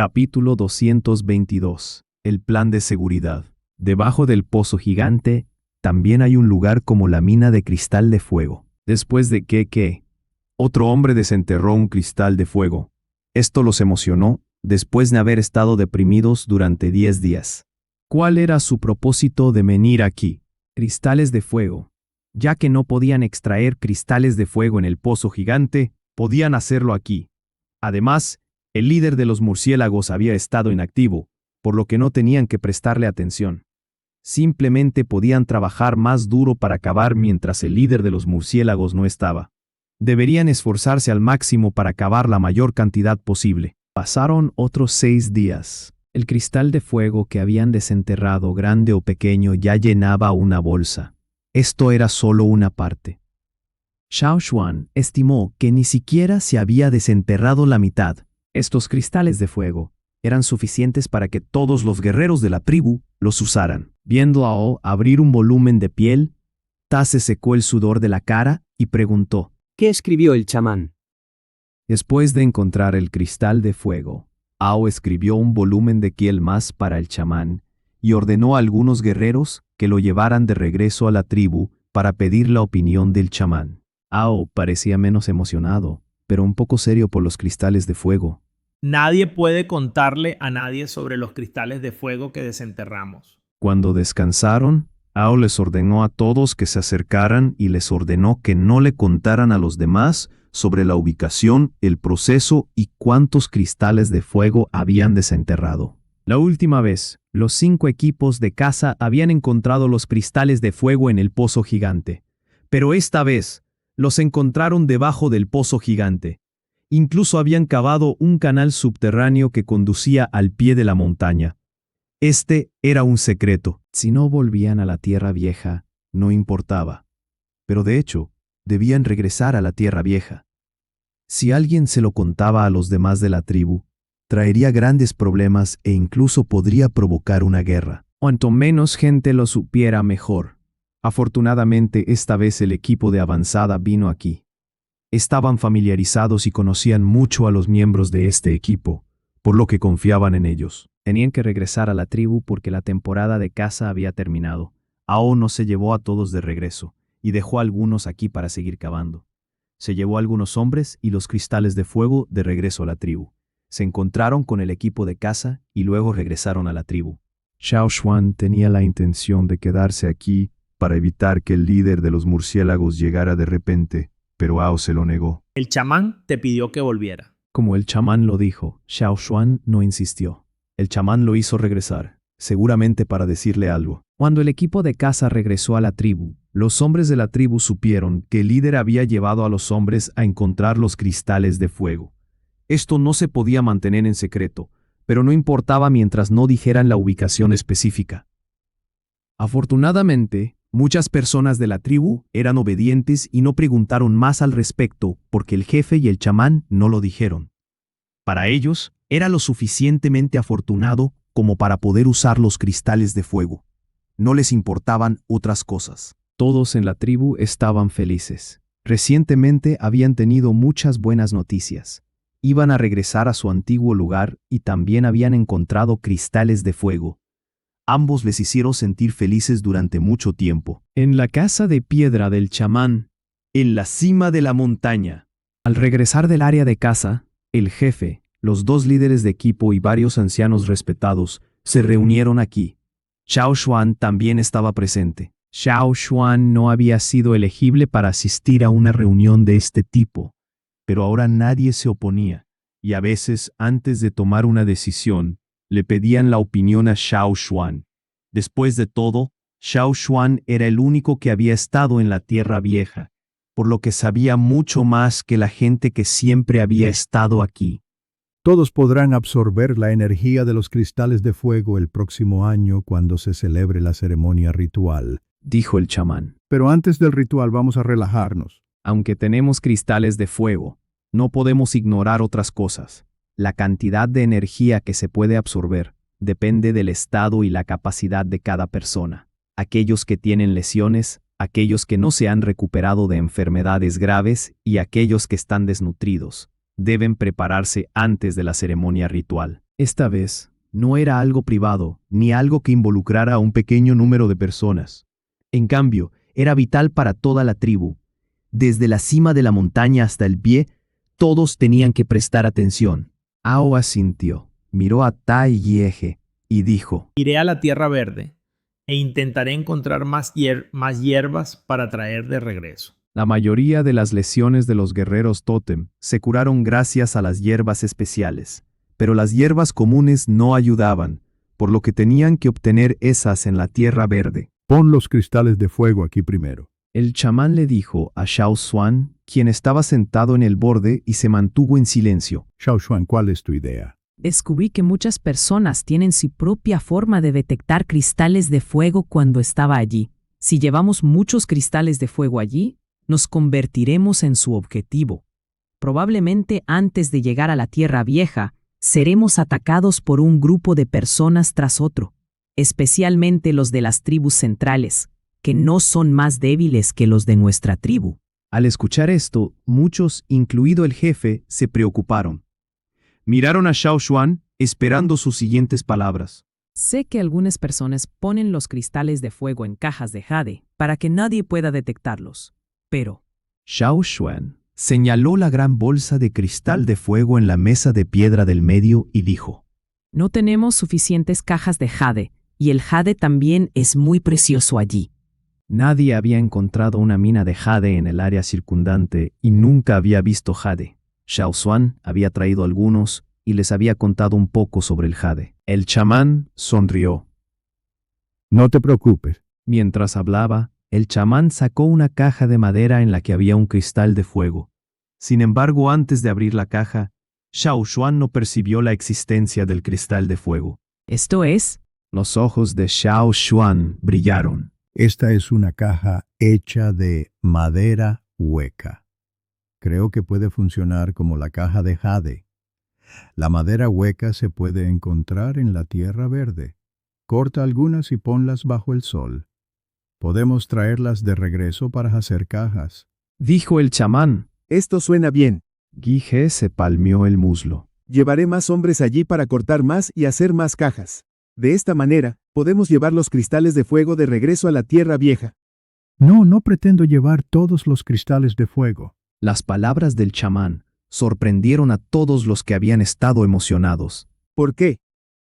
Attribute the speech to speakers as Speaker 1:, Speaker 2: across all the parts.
Speaker 1: Capítulo 222. El plan de seguridad. Debajo del pozo gigante, también hay un lugar como la mina de cristal de fuego. Después de que otro hombre desenterró un cristal de fuego. Esto los emocionó, después de haber estado deprimidos durante 10 días. ¿Cuál era su propósito de venir aquí? Cristales de fuego. Ya que no podían extraer cristales de fuego en el pozo gigante, podían hacerlo aquí. Además, el líder de los murciélagos había estado inactivo, por lo que no tenían que prestarle atención. Simplemente podían trabajar más duro para cavar mientras el líder de los murciélagos no estaba. Deberían esforzarse al máximo para cavar la mayor cantidad posible. Pasaron otros 6 días. El cristal de fuego que habían desenterrado, grande o pequeño, ya llenaba una bolsa. Esto era solo una parte. Xiao Xuan estimó que ni siquiera se había desenterrado la mitad. Estos cristales de fuego eran suficientes para que todos los guerreros de la tribu los usaran. Viendo a O abrir un volumen de piel, Ta se secó el sudor de la cara y preguntó:
Speaker 2: ¿Qué escribió el chamán?
Speaker 1: Después de encontrar el cristal de fuego, Ao escribió un volumen de piel más para el chamán y ordenó a algunos guerreros que lo llevaran de regreso a la tribu para pedir la opinión del chamán. Ao parecía menos emocionado, pero un poco serio por los cristales de fuego.
Speaker 3: Nadie puede contarle a nadie sobre los cristales de fuego que desenterramos.
Speaker 1: Cuando descansaron, Ao les ordenó a todos que se acercaran y les ordenó que no le contaran a los demás sobre la ubicación, el proceso y cuántos cristales de fuego habían desenterrado. La última vez, los 5 equipos de caza habían encontrado los cristales de fuego en el pozo gigante. Pero esta vez, los encontraron debajo del pozo gigante. Incluso habían cavado un canal subterráneo que conducía al pie de la montaña. Este era un secreto. Si no volvían a la Tierra Vieja, no importaba. Pero de hecho, debían regresar a la Tierra Vieja. Si alguien se lo contaba a los demás de la tribu, traería grandes problemas e incluso podría provocar una guerra. Cuanto menos gente lo supiera, mejor. Afortunadamente, esta vez el equipo de avanzada vino aquí. Estaban familiarizados y conocían mucho a los miembros de este equipo, por lo que confiaban en ellos. Tenían que regresar a la tribu porque la temporada de caza había terminado. Ao no se llevó a todos de regreso y dejó a algunos aquí para seguir cavando. Se llevó a algunos hombres y los cristales de fuego de regreso a la tribu. Se encontraron con el equipo de caza y luego regresaron a la tribu. Xiao Xuan tenía la intención de quedarse aquí para evitar que el líder de los murciélagos llegara de repente, pero Ao se lo negó.
Speaker 3: El chamán te pidió que volviera.
Speaker 1: Como el chamán lo dijo, Xiao Xuan no insistió. El chamán lo hizo regresar, seguramente para decirle algo. Cuando el equipo de caza regresó a la tribu, los hombres de la tribu supieron que el líder había llevado a los hombres a encontrar los cristales de fuego. Esto no se podía mantener en secreto, pero no importaba mientras no dijeran la ubicación específica. Afortunadamente, muchas personas de la tribu eran obedientes y no preguntaron más al respecto porque el jefe y el chamán no lo dijeron. Para ellos, era lo suficientemente afortunado como para poder usar los cristales de fuego. No les importaban otras cosas. Todos en la tribu estaban felices. Recientemente habían tenido muchas buenas noticias. Iban a regresar a su antiguo lugar y también habían encontrado cristales de fuego. Ambos les hicieron sentir felices durante mucho tiempo. En la casa de piedra del chamán, en la cima de la montaña. Al regresar del área de caza, el jefe, los 2 líderes de equipo y varios ancianos respetados se reunieron aquí. Xiao Xuan también estaba presente. Xiao Xuan no había sido elegible para asistir a una reunión de este tipo, pero ahora nadie se oponía, y a veces, antes de tomar una decisión, le pedían la opinión a Xiao Xuan. Después de todo, Xiao Xuan era el único que había estado en la Tierra Vieja, por lo que sabía mucho más que la gente que siempre había estado aquí.
Speaker 4: Todos podrán absorber la energía de los cristales de fuego el próximo año cuando se celebre la ceremonia ritual,
Speaker 1: dijo el chamán.
Speaker 4: Pero antes del ritual vamos a relajarnos.
Speaker 1: Aunque tenemos cristales de fuego, no podemos ignorar otras cosas. La cantidad de energía que se puede absorber depende del estado y la capacidad de cada persona. Aquellos que tienen lesiones, aquellos que no se han recuperado de enfermedades graves y aquellos que están desnutridos, deben prepararse antes de la ceremonia ritual. Esta vez, no era algo privado, ni algo que involucrara a un pequeño número de personas. En cambio, era vital para toda la tribu. Desde la cima de la montaña hasta el pie, todos tenían que prestar atención. Ao asintió, miró a Tai y Eje, y dijo:
Speaker 3: Iré a la tierra verde e intentaré encontrar más hierbas para traer de regreso.
Speaker 1: La mayoría de las lesiones de los guerreros tótem se curaron gracias a las hierbas especiales, pero las hierbas comunes no ayudaban, por lo que tenían que obtener esas en la tierra verde.
Speaker 4: Pon los cristales de fuego aquí primero.
Speaker 1: El chamán le dijo a Xiao Xuan, quien estaba sentado en el borde y se mantuvo en silencio.
Speaker 4: Xiao Xuan, ¿cuál es tu idea?
Speaker 2: Descubrí que muchas personas tienen su propia forma de detectar cristales de fuego cuando estaba allí. Si llevamos muchos cristales de fuego allí, nos convertiremos en su objetivo. Probablemente antes de llegar a la Tierra Vieja, seremos atacados por un grupo de personas tras otro, especialmente los de las tribus centrales, que no son más débiles que los de nuestra tribu.
Speaker 1: Al escuchar esto, muchos, incluido el jefe, se preocuparon. Miraron a Xiao Xuan, esperando sus siguientes palabras.
Speaker 2: Sé que algunas personas ponen los cristales de fuego en cajas de jade para que nadie pueda detectarlos, pero
Speaker 1: Xiao Xuan señaló la gran bolsa de cristal de fuego en la mesa de piedra del medio y dijo:
Speaker 2: no tenemos suficientes cajas de jade, y el jade también es muy precioso allí.
Speaker 1: Nadie había encontrado una mina de jade en el área circundante y nunca había visto jade. Xiao Xuan había traído algunos y les había contado un poco sobre el jade. El chamán sonrió.
Speaker 4: No te preocupes.
Speaker 1: Mientras hablaba, el chamán sacó una caja de madera en la que había un cristal de fuego. Sin embargo, antes de abrir la caja, Xiao Xuan no percibió la existencia del cristal de fuego.
Speaker 2: Esto es,
Speaker 1: Los ojos de Xiao Xuan brillaron.
Speaker 4: Esta es una caja hecha de madera hueca. Creo que puede funcionar como la caja de jade. La madera hueca se puede encontrar en la tierra verde. Corta algunas y ponlas bajo el sol. Podemos traerlas de regreso para hacer cajas.
Speaker 1: Dijo el chamán.
Speaker 5: Esto suena bien.
Speaker 1: Guige se palmeó el muslo.
Speaker 5: Llevaré más hombres allí para cortar más y hacer más cajas. De esta manera, podemos llevar los cristales de fuego de regreso a la Tierra Vieja.
Speaker 4: No pretendo llevar todos los cristales de fuego.
Speaker 1: Las palabras del chamán sorprendieron a todos los que habían estado emocionados.
Speaker 5: ¿Por qué?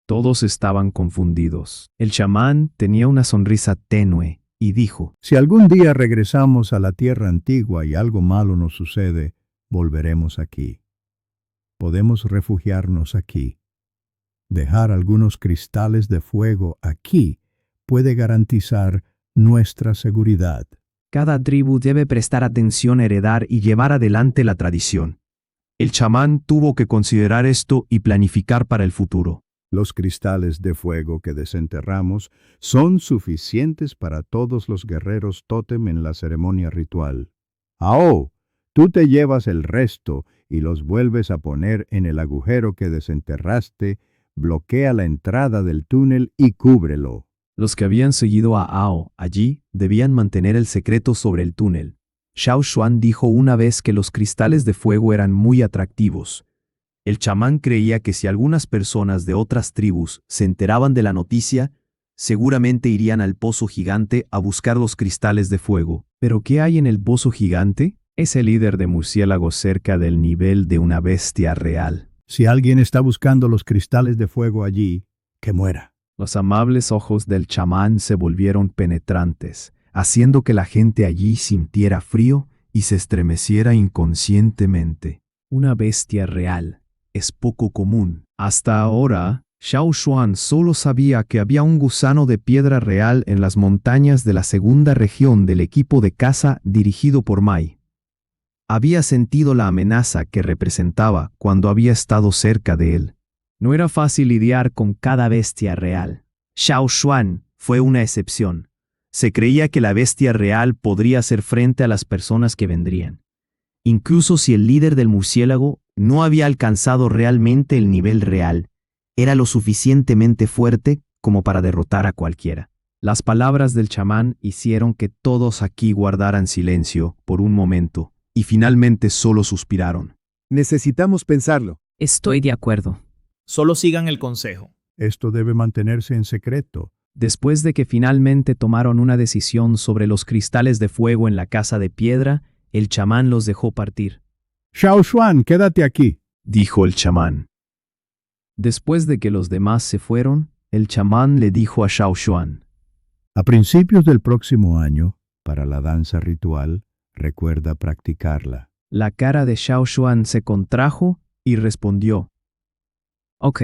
Speaker 1: Todos estaban confundidos. El chamán tenía una sonrisa tenue y dijo:
Speaker 4: Si algún día regresamos a la tierra antigua y algo malo nos sucede, volveremos aquí. Podemos refugiarnos aquí. Dejar algunos cristales de fuego aquí puede garantizar nuestra seguridad.
Speaker 1: Cada tribu debe prestar atención a heredar y llevar adelante la tradición. El chamán tuvo que considerar esto y planificar para el futuro.
Speaker 4: Los cristales de fuego que desenterramos son suficientes para todos los guerreros tótem en la ceremonia ritual. Ao, tú te llevas el resto y los vuelves a poner en el agujero que desenterraste, bloquea la entrada del túnel y cúbrelo.
Speaker 1: Los que habían seguido a Ao allí debían mantener el secreto sobre el túnel. Xiao Xuan dijo una vez que los cristales de fuego eran muy atractivos. El chamán creía que si algunas personas de otras tribus se enteraban de la noticia, seguramente irían al pozo gigante a buscar los cristales de fuego. ¿Pero qué hay en el pozo gigante? Es el líder de murciélagos cerca del nivel de una bestia real.
Speaker 4: Si alguien está buscando los cristales de fuego allí, que muera.
Speaker 1: Los amables ojos del chamán se volvieron penetrantes, haciendo que la gente allí sintiera frío y se estremeciera inconscientemente. Una bestia real es poco común. Hasta ahora, Xiao Xuan solo sabía que había un gusano de piedra real en las montañas de la segunda región del equipo de caza dirigido por Mai. Había sentido la amenaza que representaba cuando había estado cerca de él. No era fácil lidiar con cada bestia real. Xiao Xuan fue una excepción. Se creía que la bestia real podría hacer frente a las personas que vendrían. Incluso si el líder del murciélago no había alcanzado realmente el nivel real, era lo suficientemente fuerte como para derrotar a cualquiera. Las palabras del chamán hicieron que todos aquí guardaran silencio por un momento y finalmente solo suspiraron.
Speaker 5: Necesitamos pensarlo.
Speaker 2: estoy de acuerdo.
Speaker 3: Solo sigan el consejo.
Speaker 4: Esto debe mantenerse en secreto.
Speaker 2: Después de que finalmente tomaron una decisión sobre los cristales de fuego en la casa de piedra, el chamán los dejó partir.
Speaker 4: Xiao Xuan, quédate aquí.
Speaker 1: dijo el chamán.
Speaker 2: Después de que los demás se fueron, el chamán le dijo a Xiao Xuan:
Speaker 4: A principios del próximo año, para la danza ritual, recuerda practicarla.
Speaker 2: La cara de Xiao Xuan se contrajo y respondió: Ok.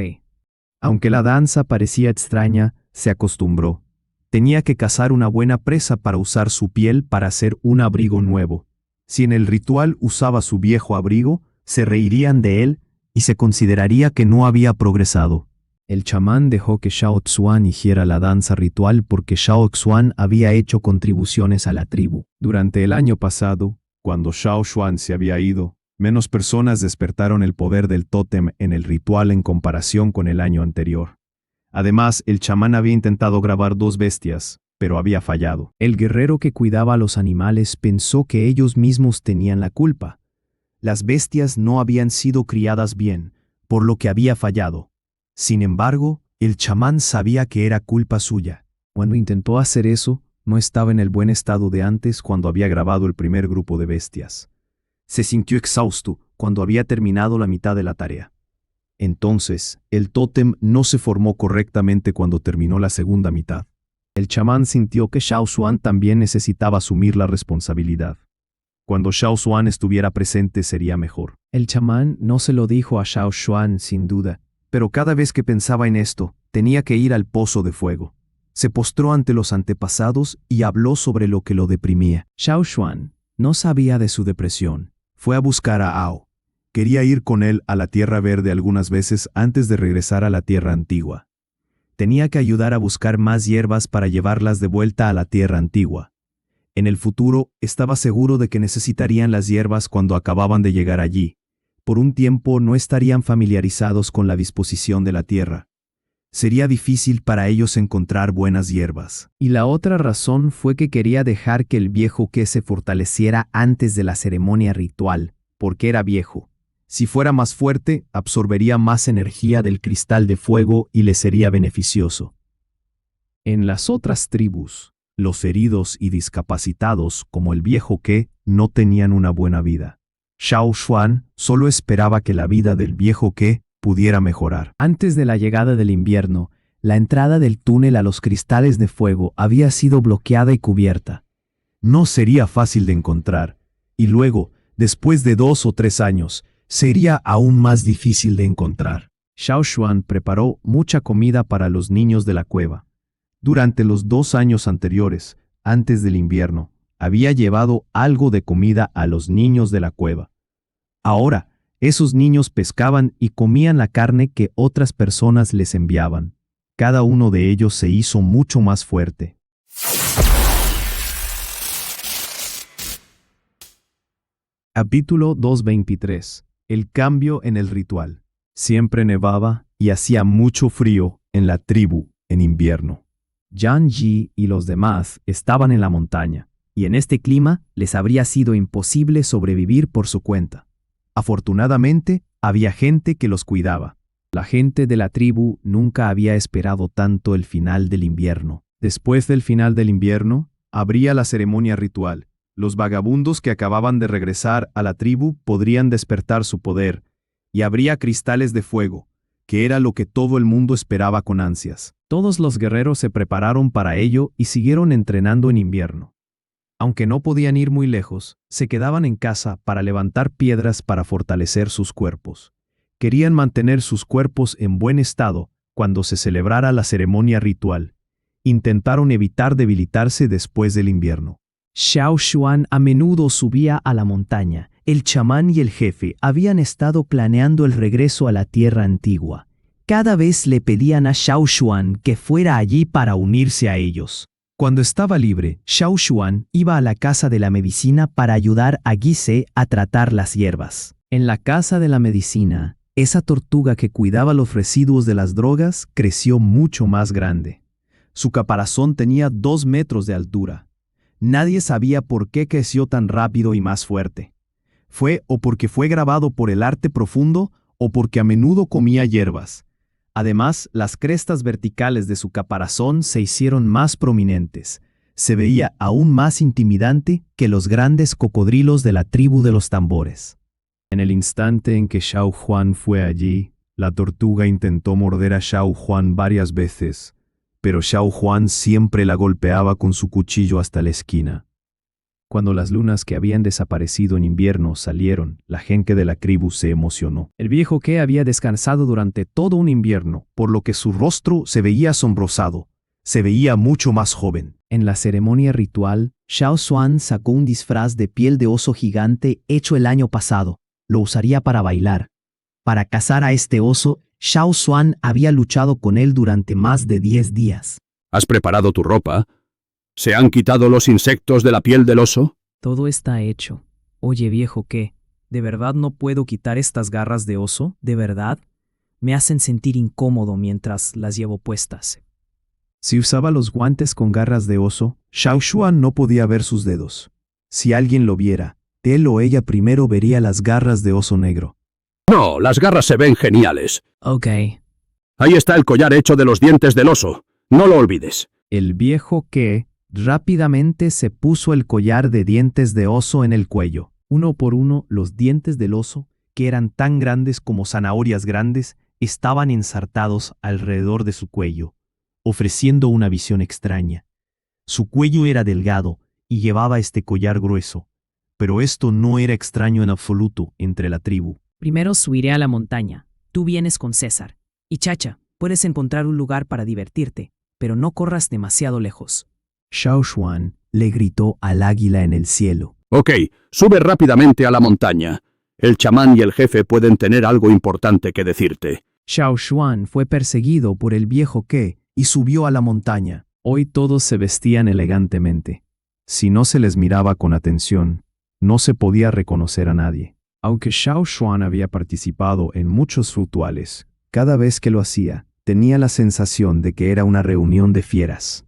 Speaker 1: Aunque la danza parecía extraña, se acostumbró. Tenía que cazar una buena presa para usar su piel para hacer un abrigo nuevo. Si en el ritual usaba su viejo abrigo, se reirían de él y se consideraría que no había progresado.
Speaker 2: El chamán dejó que Xiao Xuan hiciera la danza ritual porque Xiao Xuan había hecho contribuciones a la tribu.
Speaker 1: Durante el año pasado, cuando Xiao Xuan se había ido, menos personas despertaron el poder del tótem en el ritual en comparación con el año anterior. Además, el chamán había intentado grabar 2 bestias, pero había fallado.
Speaker 2: El guerrero que cuidaba a los animales pensó que ellos mismos tenían la culpa.
Speaker 1: Las bestias no habían sido criadas bien, por lo que había fallado. Sin embargo, el chamán sabía que era culpa suya.
Speaker 2: Cuando intentó hacer eso, no estaba en el buen estado de antes
Speaker 1: Cuando había grabado el primer grupo de bestias. Se sintió exhausto cuando había terminado la mitad de la tarea. Entonces, el tótem no se formó correctamente cuando terminó la segunda mitad. El chamán sintió que Xiao Xuan también necesitaba asumir la responsabilidad. Cuando Xiao Xuan estuviera presente sería mejor.
Speaker 2: El chamán no se lo dijo a Xiao Xuan sin duda,
Speaker 1: pero cada vez que pensaba en esto, tenía que ir al pozo de fuego. Se postró ante los antepasados y habló sobre lo que lo deprimía.
Speaker 2: Xiao Xuan no sabía de su depresión.
Speaker 1: Fue a buscar a Ao. Quería ir con él a la Tierra Verde algunas veces antes de regresar a la Tierra Antigua. Tenía que ayudar a buscar más hierbas para llevarlas de vuelta a la Tierra Antigua. En el futuro, estaba seguro de que necesitarían las hierbas cuando acababan de llegar allí. Por un tiempo no estarían familiarizados con la disposición de la tierra. Sería difícil para ellos encontrar buenas hierbas.
Speaker 2: Y la otra razón fue que quería dejar que el viejo que se fortaleciera antes de la ceremonia ritual, porque era viejo.
Speaker 1: Si fuera más fuerte, absorbería más energía del cristal de fuego y le sería beneficioso. En las otras tribus, los heridos y discapacitados, como el viejo que, no tenían una buena vida. Xiao Xuan solo esperaba que la vida del viejo que pudiera mejorar.
Speaker 2: Antes de la llegada del invierno, la entrada del túnel a los cristales de fuego había sido bloqueada y cubierta.
Speaker 1: No sería fácil de encontrar, y luego, después de 2 o 3 años, sería aún más difícil de encontrar.
Speaker 2: Xiao Xuan preparó mucha comida para los niños de la cueva.
Speaker 1: Durante los 2 años anteriores, antes del invierno, había llevado algo de comida a los niños de la cueva. Ahora, esos niños pescaban y comían la carne que otras personas les enviaban. Cada uno de ellos se hizo mucho más fuerte. Capítulo 223. El cambio en el ritual. Siempre nevaba y hacía mucho frío en la tribu en invierno.
Speaker 2: Yan Yi y los demás estaban en la montaña, y en este clima les habría sido imposible sobrevivir por su cuenta.
Speaker 1: Afortunadamente, había gente que los cuidaba.
Speaker 2: La gente de la tribu nunca había esperado tanto el final del invierno.
Speaker 1: Después del final del invierno, habría la ceremonia ritual. Los vagabundos que acababan de regresar a la tribu podrían despertar su poder, y habría cristales de fuego, que era lo que todo el mundo esperaba con ansias.
Speaker 2: Todos los guerreros se prepararon para ello y siguieron entrenando en invierno.
Speaker 1: Aunque no podían ir muy lejos, se quedaban en casa para levantar piedras para fortalecer sus cuerpos. Querían mantener sus cuerpos en buen estado cuando se celebrara la ceremonia ritual. Intentaron evitar debilitarse después del invierno.
Speaker 2: Xiao Xuan a menudo subía a la montaña. El chamán y el jefe habían estado planeando el regreso a la tierra antigua. Cada vez le pedían a Xiao Xuan que fuera allí para unirse a ellos.
Speaker 1: Cuando estaba libre,
Speaker 2: Xiao Xuan iba a la casa de la medicina para ayudar a Guise a tratar las hierbas. En la casa de la medicina, esa tortuga que cuidaba los residuos de las drogas creció mucho más grande.
Speaker 1: Su caparazón tenía 2 metros de altura. Nadie sabía por qué creció tan rápido y más fuerte. Fue o porque fue grabado por el arte profundo o porque a menudo comía hierbas. Además, las crestas verticales de su caparazón se hicieron más prominentes. Se veía aún más intimidante que los grandes cocodrilos de la tribu de los tambores. En el instante en que Xiao Huan fue allí, la tortuga intentó morder a Xiao Huan varias veces, pero Xiao Huan siempre la golpeaba con su cuchillo hasta la esquina. Cuando las lunas que habían desaparecido en invierno salieron, la gente de la tribu se emocionó. El viejo Ke había descansado durante todo un invierno, por lo que su rostro se veía asombrosado. Se veía mucho más joven. En la ceremonia ritual, Xiao Xuan sacó un disfraz de piel de oso gigante hecho el año pasado. Lo usaría para bailar. Para cazar a este oso, Xiao Xuan había luchado con él durante más de 10 días.
Speaker 6: ¿Has preparado tu ropa? ¿Se han quitado los insectos de la piel del oso?
Speaker 2: Todo está hecho. Oye, viejo, ¿qué? ¿De verdad no puedo quitar estas garras de oso? ¿De verdad? Me hacen sentir incómodo mientras las llevo puestas.
Speaker 1: Si usaba los guantes con garras de oso, Xiao Xuan no podía ver sus dedos. Si alguien lo viera, él o ella primero vería las garras de oso negro.
Speaker 6: No, las garras se ven geniales.
Speaker 2: Ok.
Speaker 6: Ahí está el collar hecho de los dientes del oso. No lo olvides.
Speaker 1: El viejo Ke rápidamente se puso el collar de dientes de oso en el cuello. Uno por uno, los dientes del oso, que eran tan grandes como zanahorias grandes, estaban ensartados alrededor de su cuello, ofreciendo una visión extraña. Su cuello era delgado y llevaba este collar grueso, pero esto no era extraño en absoluto entre la tribu.
Speaker 2: Primero subiré a la montaña. Tú vienes con César. Y Chacha, puedes encontrar un lugar para divertirte, pero no corras demasiado lejos.
Speaker 1: Xiao Xuan le gritó al águila en el cielo.
Speaker 6: Ok, sube rápidamente a la montaña. El chamán y el jefe pueden tener algo importante que decirte.
Speaker 1: Xiao Xuan fue perseguido por el viejo Ke y subió a la montaña. Hoy todos se vestían elegantemente. Si no se les miraba con atención, no se podía reconocer a nadie. Aunque Xiao Xuan había participado en muchos rituales, cada vez que lo hacía, tenía la sensación de que era una reunión de fieras.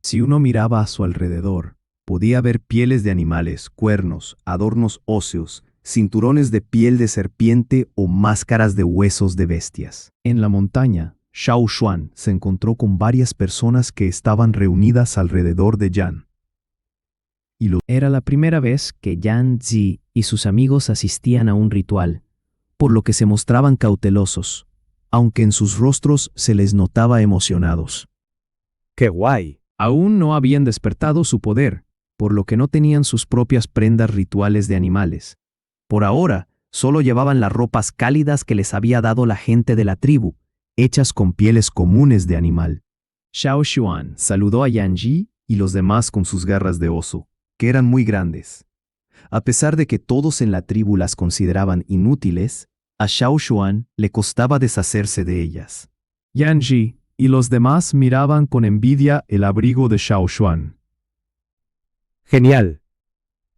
Speaker 1: Si uno miraba a su alrededor, podía ver pieles de animales, cuernos, adornos óseos, cinturones de piel de serpiente o máscaras de huesos de bestias. En la montaña, Xiao Xuan se encontró con varias personas que estaban reunidas alrededor de Yan. Era la primera vez que Yan Zi y sus amigos asistían a un ritual, por lo que se mostraban cautelosos, aunque en sus rostros se les notaba emocionados.
Speaker 5: ¡Qué guay!
Speaker 1: Aún no habían despertado su poder, por lo que no tenían sus propias prendas rituales de animales. Por ahora, solo llevaban las ropas cálidas que les había dado la gente de la tribu, hechas con pieles comunes de animal. Xiao Xuan saludó a Yan Ji y los demás con sus garras de oso, que eran muy grandes. A pesar de que todos en la tribu las consideraban inútiles, a Xiao Xuan le costaba deshacerse de ellas. Yan Ji y los demás miraban con envidia el abrigo de Xiao Xuan.
Speaker 7: Genial.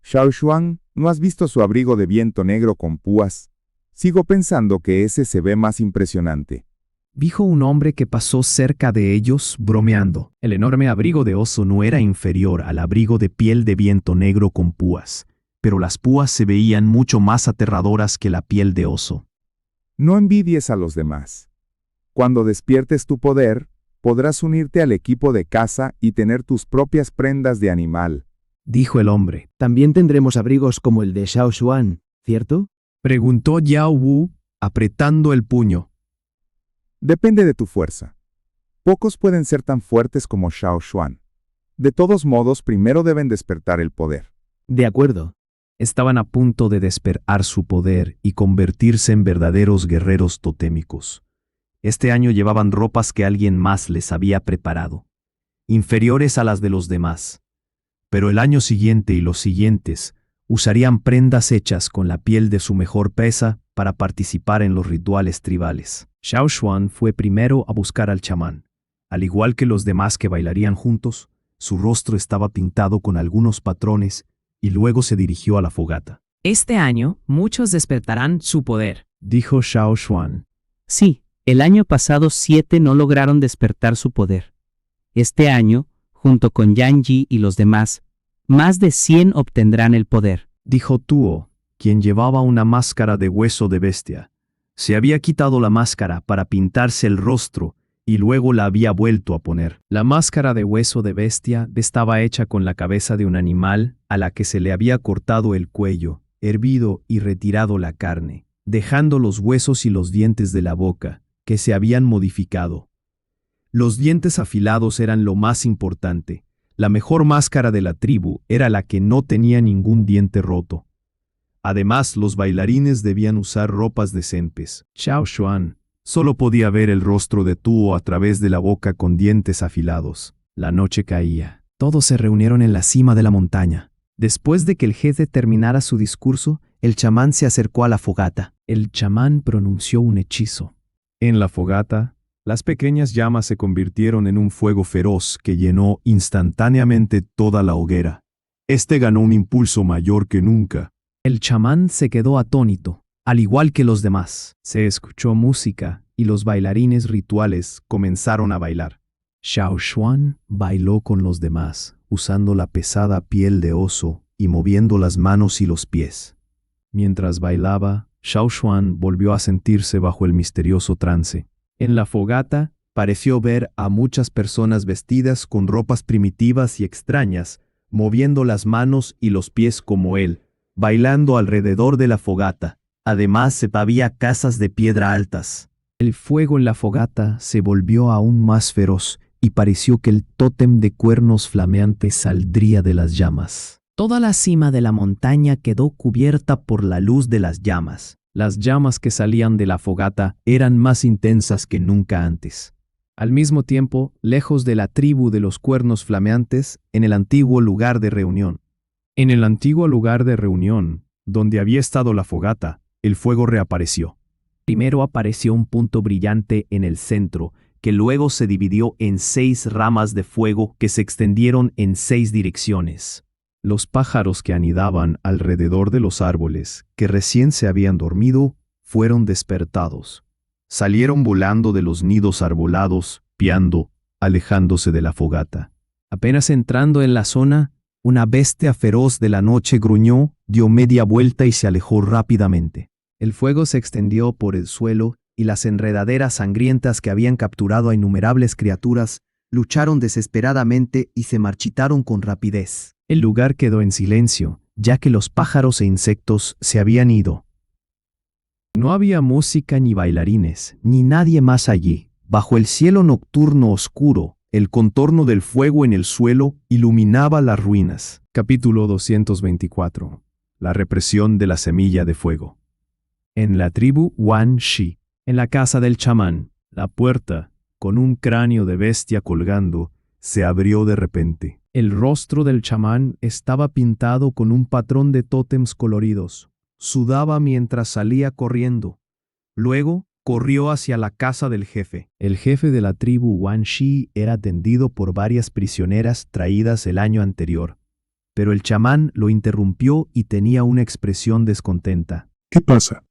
Speaker 7: Xiao Xuan, ¿no has visto su abrigo de viento negro con púas? Sigo pensando que ese se ve más impresionante.
Speaker 1: Dijo un hombre que pasó cerca de ellos, bromeando. El enorme abrigo de oso no era inferior al abrigo de piel de viento negro con púas, pero las púas se veían mucho más aterradoras que la piel de oso.
Speaker 7: No envidies a los demás. Cuando despiertes tu poder, podrás unirte al equipo de caza y tener tus propias prendas de animal,
Speaker 1: dijo el hombre.
Speaker 8: También tendremos abrigos como el de Xiao Xuan, ¿cierto?
Speaker 1: Preguntó Yao Wu, apretando el puño.
Speaker 7: Depende de tu fuerza. Pocos pueden ser tan fuertes como Xiao Xuan. De todos modos, primero deben despertar el poder.
Speaker 8: De acuerdo.
Speaker 1: Estaban a punto de despertar su poder y convertirse en verdaderos guerreros totémicos. Este año llevaban ropas que alguien más les había preparado, inferiores a las de los demás. Pero el año siguiente y los siguientes usarían prendas hechas con la piel de su mejor presa para participar en los rituales tribales. Xiao Xuan fue primero a buscar al chamán. Al igual que los demás que bailarían juntos, su rostro estaba pintado con algunos patrones y luego se dirigió a la fogata.
Speaker 2: Este año, muchos despertarán su poder,
Speaker 1: dijo Xiao Xuan.
Speaker 9: Sí, el año pasado 7 no lograron despertar su poder. Este año, junto con Yan Ji y los demás, más de 100 obtendrán el poder,
Speaker 1: dijo Tuo, quien llevaba una máscara de hueso de bestia. Se había quitado la máscara para pintarse el rostro y luego la había vuelto a poner. La máscara de hueso de bestia estaba hecha con la cabeza de un animal a la que se le había cortado el cuello, hervido y retirado la carne, dejando los huesos y los dientes de la boca, que se habían modificado. Los dientes afilados eran lo más importante. La mejor máscara de la tribu era la que no tenía ningún diente roto. Además, los bailarines debían usar ropas decentes. Xiao Xuan solo podía ver el rostro de Tuo a través de la boca con dientes afilados. La noche caía. Todos se reunieron en la cima de la montaña. Después de que el jefe terminara su discurso, el chamán se acercó a la fogata. El chamán pronunció un hechizo. En la fogata, las pequeñas llamas se convirtieron en un fuego feroz que llenó instantáneamente toda la hoguera. Este ganó un impulso mayor que nunca. El chamán se quedó atónito, al igual que los demás. Se escuchó música y los bailarines rituales comenzaron a bailar. Xiao Xuan bailó con los demás, usando la pesada piel de oso y moviendo las manos y los pies. Mientras bailaba, Xiao Xuan volvió a sentirse bajo el misterioso trance. En la fogata, pareció ver a muchas personas vestidas con ropas primitivas y extrañas, moviendo las manos y los pies como él, bailando alrededor de la fogata. Además, había casas de piedra altas. El fuego en la fogata se volvió aún más feroz y pareció que el tótem de cuernos flameantes saldría de las llamas. Toda la cima de la montaña quedó cubierta por la luz de las llamas. Las llamas que salían de la fogata eran más intensas que nunca antes. Al mismo tiempo, lejos de la tribu de los cuernos flameantes, en el antiguo lugar de reunión. En el antiguo lugar de reunión, donde había estado la fogata, el fuego reapareció. Primero apareció un punto brillante en el centro, que luego se dividió en 6 ramas de fuego que se extendieron en 6 direcciones. Los pájaros que anidaban alrededor de los árboles, que recién se habían dormido, fueron despertados. Salieron volando de los nidos arbolados, piando, alejándose de la fogata. Apenas entrando en la zona, una bestia feroz de la noche gruñó, dio media vuelta y se alejó rápidamente. El fuego se extendió por el suelo y las enredaderas sangrientas que habían capturado a innumerables criaturas lucharon desesperadamente y se marchitaron con rapidez. El lugar quedó en silencio, ya que los pájaros e insectos se habían ido. No había música ni bailarines, ni nadie más allí. Bajo el cielo nocturno oscuro, el contorno del fuego en el suelo iluminaba las ruinas. Capítulo 224. La represión de la semilla de fuego. En la tribu Wan Shi, en la casa del chamán, la puerta, con un cráneo de bestia colgando, se abrió de repente. El rostro del chamán estaba pintado con un patrón de tótems coloridos. Sudaba mientras salía corriendo. Luego, corrió hacia la casa del jefe. El jefe de la tribu Wan Shi era atendido por varias prisioneras traídas el año anterior. Pero el chamán lo interrumpió y tenía una expresión descontenta.
Speaker 10: ¿Qué pasa?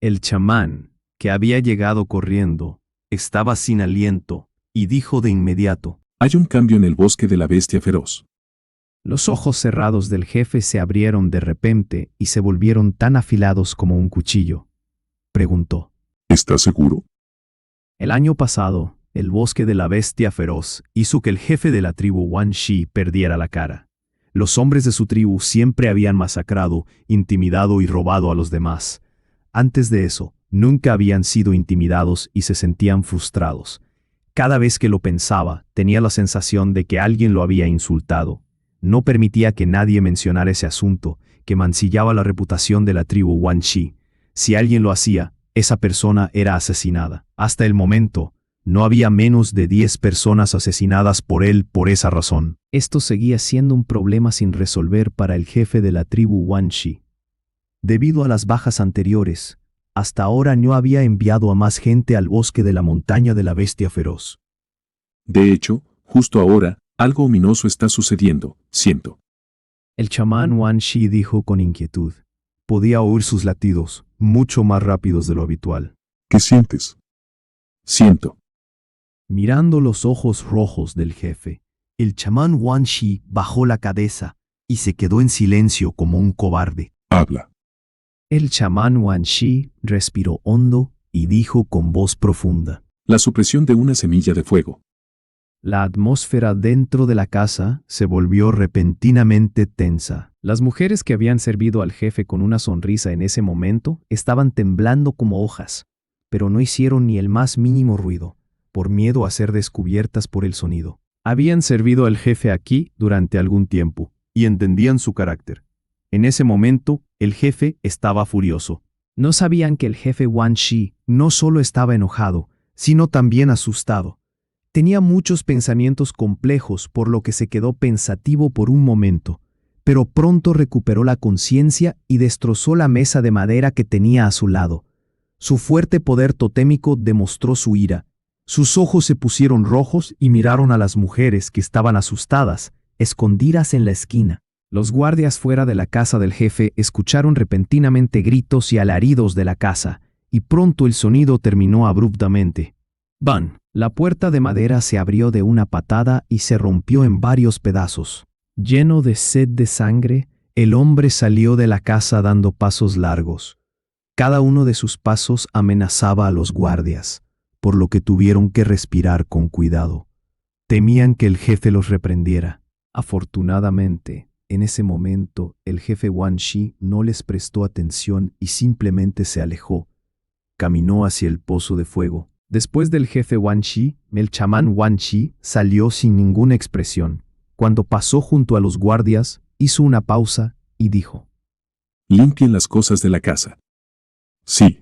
Speaker 1: El chamán, que había llegado corriendo, estaba sin aliento y dijo de inmediato:
Speaker 10: Hay un cambio en el bosque de la bestia feroz.
Speaker 1: Los ojos cerrados del jefe se abrieron de repente y se volvieron tan afilados como un cuchillo. Preguntó:
Speaker 10: ¿Estás seguro?
Speaker 1: El año pasado, el bosque de la bestia feroz hizo que el jefe de la tribu Wan Shi perdiera la cara. Los hombres de su tribu siempre habían masacrado, intimidado y robado a los demás. Antes de eso, nunca habían sido intimidados y se sentían frustrados. Cada vez que lo pensaba, tenía la sensación de que alguien lo había insultado. No permitía que nadie mencionara ese asunto, que mancillaba la reputación de la tribu Wan Shi. Si alguien lo hacía, esa persona era asesinada. Hasta el momento, no había menos de 10 personas asesinadas por él por esa razón. Esto seguía siendo un problema sin resolver para el jefe de la tribu Wan Shi. Debido a las bajas anteriores, hasta ahora no había enviado a más gente al bosque de la montaña de la bestia feroz.
Speaker 10: De hecho, justo ahora, algo ominoso está sucediendo, siento.
Speaker 1: El chamán Wan Shi dijo con inquietud. Podía oír sus latidos, mucho más rápidos de lo habitual.
Speaker 10: ¿Qué sientes? Siento.
Speaker 1: Mirando los ojos rojos del jefe, el chamán Wan Shi bajó la cabeza y se quedó en silencio como un cobarde.
Speaker 10: Habla.
Speaker 1: El chamán Wan Shi respiró hondo y dijo con voz profunda:
Speaker 10: La supresión de una semilla de fuego.
Speaker 1: La atmósfera dentro de la casa se volvió repentinamente tensa. Las mujeres que habían servido al jefe con una sonrisa en ese momento estaban temblando como hojas, pero no hicieron ni el más mínimo ruido, por miedo a ser descubiertas por el sonido. Habían servido al jefe aquí durante algún tiempo y entendían su carácter. En ese momento, el jefe estaba furioso. No sabían que el jefe Wan Shi no solo estaba enojado, sino también asustado. Tenía muchos pensamientos complejos, por lo que se quedó pensativo por un momento, pero pronto recuperó la conciencia y destrozó la mesa de madera que tenía a su lado. Su fuerte poder totémico demostró su ira. Sus ojos se pusieron rojos y miraron a las mujeres que estaban asustadas, escondidas en la esquina. Los guardias fuera de la casa del jefe escucharon repentinamente gritos y alaridos de la casa, y pronto el sonido terminó abruptamente. ¡Bam! La puerta de madera se abrió de una patada y se rompió en varios pedazos. Lleno de sed de sangre, el hombre salió de la casa dando pasos largos. Cada uno de sus pasos amenazaba a los guardias, por lo que tuvieron que respirar con cuidado. Temían que el jefe los reprendiera. Afortunadamente, en ese momento, el jefe Wan Shi no les prestó atención y simplemente se alejó. Caminó hacia el pozo de fuego. Después del jefe Wan Shi, el chamán Wan Shi salió sin ninguna expresión. Cuando pasó junto a los guardias, hizo una pausa y dijo:
Speaker 10: Limpien las cosas de la casa. Sí.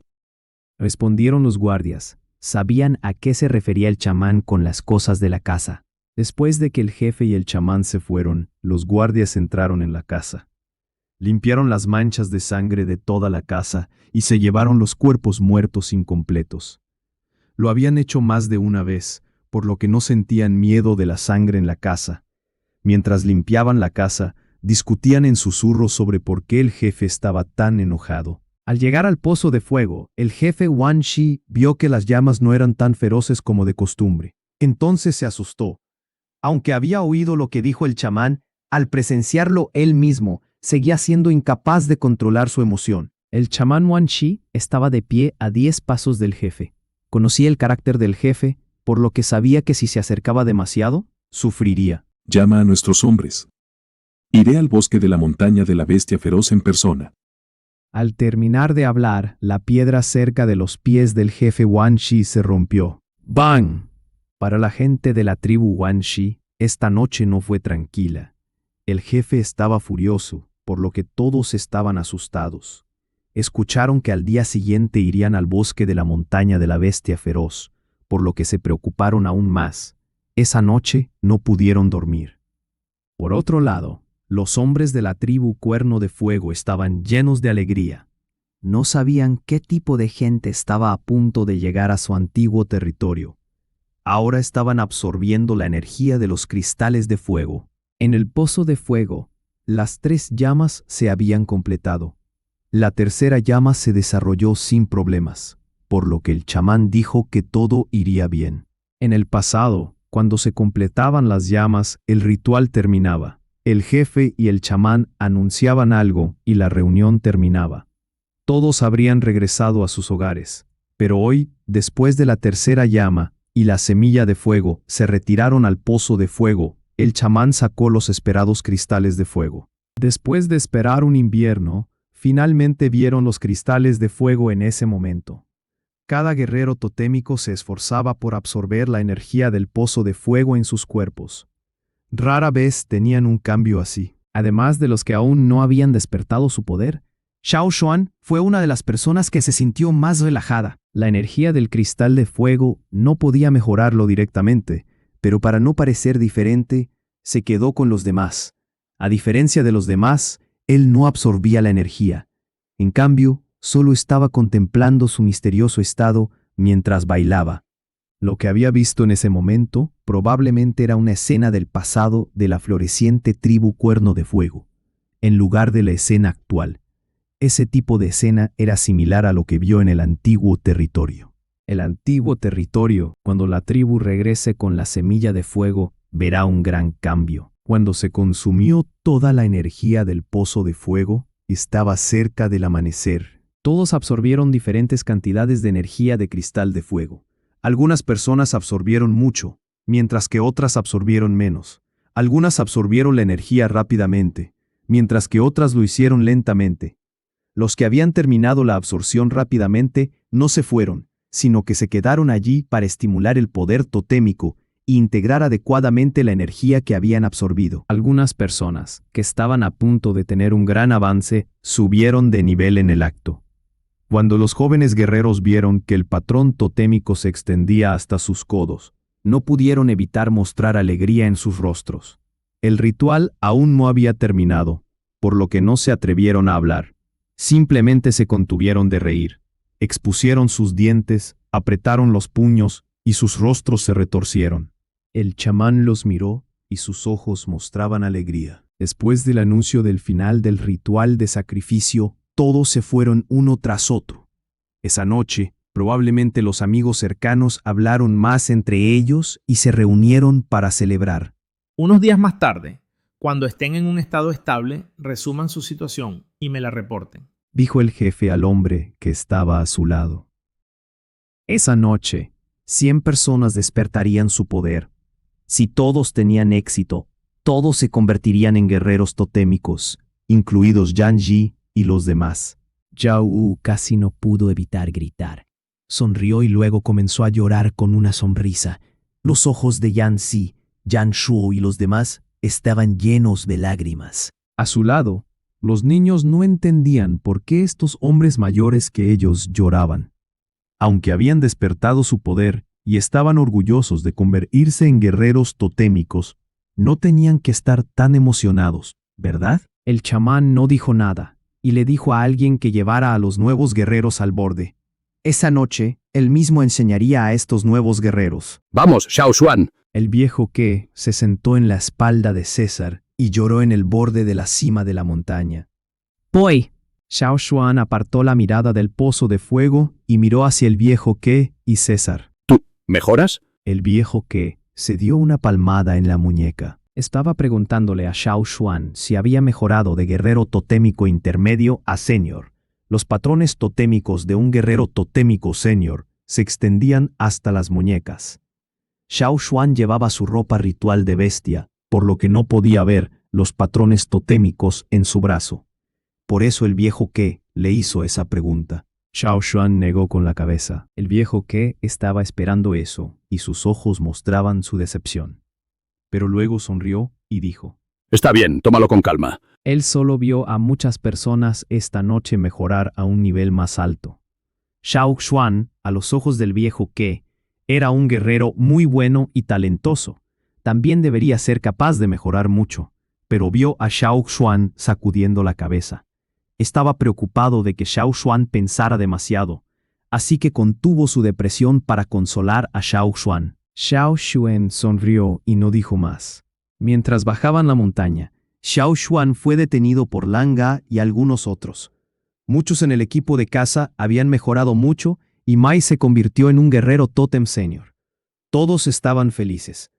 Speaker 1: Respondieron los guardias. Sabían a qué se refería el chamán con las cosas de la casa. Después de que el jefe y el chamán se fueron, los guardias entraron en la casa. Limpiaron las manchas de sangre de toda la casa y se llevaron los cuerpos muertos incompletos. Lo habían hecho más de una vez, por lo que no sentían miedo de la sangre en la casa. Mientras limpiaban la casa, discutían en susurros sobre por qué el jefe estaba tan enojado. Al llegar al pozo de fuego, el jefe Wan Shi vio que las llamas no eran tan feroces como de costumbre. Entonces se asustó. Aunque había oído lo que dijo el chamán, al presenciarlo él mismo, seguía siendo incapaz de controlar su emoción. El chamán Wan Shi estaba de pie a 10 pasos del jefe. Conocía el carácter del jefe, por lo que sabía que si se acercaba demasiado, sufriría.
Speaker 10: Llama a nuestros hombres. Iré al bosque de la montaña de la bestia feroz en persona.
Speaker 1: Al terminar de hablar, la piedra cerca de los pies del jefe Wan Shi se rompió. ¡Bang! Para la gente de la tribu Wan Shi, esta noche no fue tranquila. El jefe estaba furioso, por lo que todos estaban asustados. Escucharon que al día siguiente irían al bosque de la montaña de la bestia feroz, por lo que se preocuparon aún más. Esa noche no pudieron dormir. Por otro lado, los hombres de la tribu Cuerno de Fuego estaban llenos de alegría. No sabían qué tipo de gente estaba a punto de llegar a su antiguo territorio. Ahora estaban absorbiendo la energía de los cristales de fuego. En el pozo de fuego, las 3 llamas se habían completado. La tercera llama se desarrolló sin problemas, por lo que el chamán dijo que todo iría bien. En el pasado, cuando se completaban las llamas, el ritual terminaba. El jefe y el chamán anunciaban algo y la reunión terminaba. Todos habrían regresado a sus hogares, pero hoy, después de la tercera llama y la semilla de fuego, se retiraron al pozo de fuego. El chamán sacó los esperados cristales de fuego. Después de esperar un invierno, finalmente vieron los cristales de fuego en ese momento. Cada guerrero totémico se esforzaba por absorber la energía del pozo de fuego en sus cuerpos. Rara vez tenían un cambio así. Además de los que aún no habían despertado su poder, Xiao Xuan fue una de las personas que se sintió más relajada. La energía del cristal de fuego no podía mejorarlo directamente, pero para no parecer diferente, se quedó con los demás. A diferencia de los demás, él no absorbía la energía. En cambio, solo estaba contemplando su misterioso estado mientras bailaba. Lo que había visto en ese momento probablemente era una escena del pasado de la floreciente tribu Cuerno de Fuego, en lugar de la escena actual. Ese tipo de escena era similar a lo que vio en el antiguo territorio. El antiguo territorio, cuando la tribu regrese con la semilla de fuego, verá un gran cambio. Cuando se consumió toda la energía del pozo de fuego, Estaba cerca del amanecer. Todos absorbieron diferentes cantidades de energía de cristal de fuego. Algunas personas absorbieron mucho, mientras que otras absorbieron menos. Algunas absorbieron la energía rápidamente, mientras que otras lo hicieron lentamente. Los que habían terminado la absorción rápidamente no se fueron, sino que se quedaron allí para estimular el poder totémico e integrar adecuadamente la energía que habían absorbido. Algunas personas, que estaban a punto de tener un gran avance, subieron de nivel en el acto. Cuando los jóvenes guerreros vieron que el patrón totémico se extendía hasta sus codos, no pudieron evitar mostrar alegría en sus rostros. El ritual aún no había terminado, por lo que no se atrevieron a hablar. Simplemente se contuvieron de reír. Expusieron sus dientes, apretaron los puños y sus rostros se retorcieron. El chamán los miró y sus ojos mostraban alegría. Después del anuncio del final del ritual de sacrificio, todos se fueron uno tras otro. Esa noche, probablemente los amigos cercanos hablaron más entre ellos y se reunieron para celebrar.
Speaker 3: Unos días más tarde, cuando estén en un estado estable, resuman su situación y me la reporten,
Speaker 1: dijo el jefe al hombre que estaba a su lado. Esa noche, 100 personas despertarían su poder. Si todos tenían éxito, todos se convertirían en guerreros totémicos, incluidos Yan Ji y los demás. Yao Wu casi no pudo evitar gritar. Sonrió y luego comenzó a llorar con una sonrisa. Los ojos de Yan Si, Yan Shuo y los demás estaban llenos de lágrimas. A su lado, los niños no entendían por qué estos hombres mayores que ellos lloraban. Aunque habían despertado su poder y estaban orgullosos de convertirse en guerreros totémicos, no tenían que estar tan emocionados, ¿verdad? El chamán no dijo nada y le dijo a alguien que llevara a los nuevos guerreros al borde. Esa noche, él mismo enseñaría a estos nuevos guerreros.
Speaker 6: ¡Vamos, Xiao Xuan!
Speaker 1: El viejo que se sentó en la espalda de César y lloró en el borde de la cima de la montaña.
Speaker 2: Voy.
Speaker 1: Xiao Xuan apartó la mirada del pozo de fuego y miró hacia el viejo que y César.
Speaker 6: ¿Tú mejoras?
Speaker 1: El viejo que se dio una palmada en la muñeca. Estaba preguntándole a Xiao Xuan si había mejorado de guerrero totémico intermedio a senior. Los patrones totémicos de un guerrero totémico senior se extendían hasta las muñecas. Xiao Xuan llevaba su ropa ritual de bestia, por lo que no podía ver los patrones totémicos en su brazo. Por eso el viejo que le hizo esa pregunta. Xiao Xuan negó con la cabeza. El viejo que estaba esperando eso, y sus ojos mostraban su decepción. Pero luego sonrió y dijo:
Speaker 6: Está bien, tómalo con calma.
Speaker 1: Él solo vio a muchas personas esta noche mejorar a un nivel más alto. Xiao Xuan, a los ojos del viejo que era un guerrero muy bueno y talentoso, también debería ser capaz de mejorar mucho, pero vio a Xiao Xuan sacudiendo la cabeza. Estaba preocupado de que Xiao Xuan pensara demasiado, así que contuvo su depresión para consolar a Xiao Xuan. Xiao Xuan sonrió y no dijo más. Mientras bajaban la montaña, Xiao Xuan fue detenido por Langa y algunos otros. Muchos en el equipo de caza habían mejorado mucho y Mai se convirtió en un guerrero tótem senior. Todos estaban felices.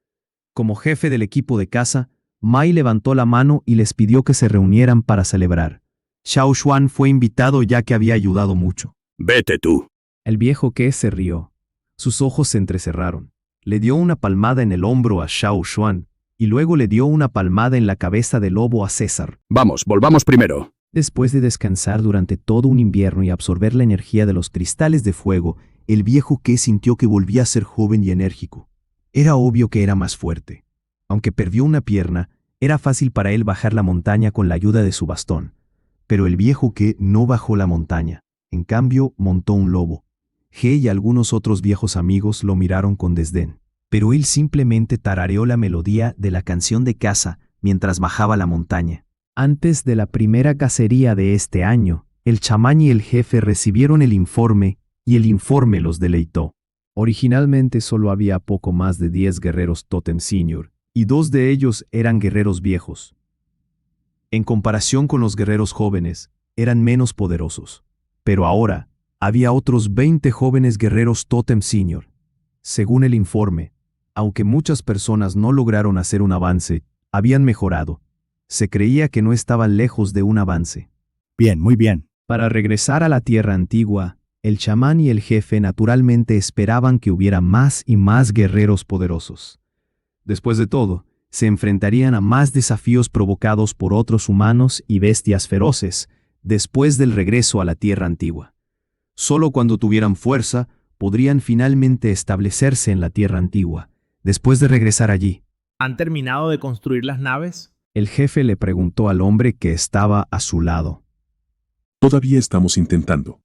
Speaker 1: Como jefe del equipo de caza, Mai levantó la mano y les pidió que se reunieran para celebrar. Xiao Xuan fue invitado ya que había ayudado mucho.
Speaker 6: Vete tú.
Speaker 1: El viejo que se rió. Sus ojos se entrecerraron. Le dio una palmada en el hombro a Xiao Xuan y luego le dio una palmada en la cabeza de lobo a César.
Speaker 6: Vamos, volvamos primero.
Speaker 1: Después de descansar durante todo un invierno y absorber la energía de los cristales de fuego, el viejo que sintió que volvía a ser joven y enérgico. Era obvio que era más fuerte. Aunque perdió una pierna, era fácil para él bajar la montaña con la ayuda de su bastón. Pero el viejo que no bajó la montaña. En cambio, montó un lobo. He y algunos otros viejos amigos lo miraron con desdén. Pero él simplemente tarareó la melodía de la canción de caza mientras bajaba la montaña. Antes de la primera cacería de este año, el chamán y el jefe recibieron el informe y el informe los deleitó. Originalmente solo había poco más de 10 guerreros Totem Senior, y 2 de ellos eran guerreros viejos. En comparación con los guerreros jóvenes, eran menos poderosos. Pero ahora, había otros 20 jóvenes guerreros Totem Senior. Según el informe, aunque muchas personas no lograron hacer un avance, habían mejorado. Se creía que no estaban lejos de un avance.
Speaker 4: Bien, muy bien.
Speaker 1: Para regresar a la tierra antigua, el chamán y el jefe naturalmente esperaban que hubiera más y más guerreros poderosos. Después de todo, se enfrentarían a más desafíos provocados por otros humanos y bestias feroces después del regreso a la tierra antigua. Solo cuando tuvieran fuerza podrían finalmente establecerse en la tierra antigua, después de regresar allí.
Speaker 3: ¿Han terminado de construir las naves?
Speaker 1: El jefe le preguntó al hombre que estaba a su lado.
Speaker 10: Todavía estamos intentando.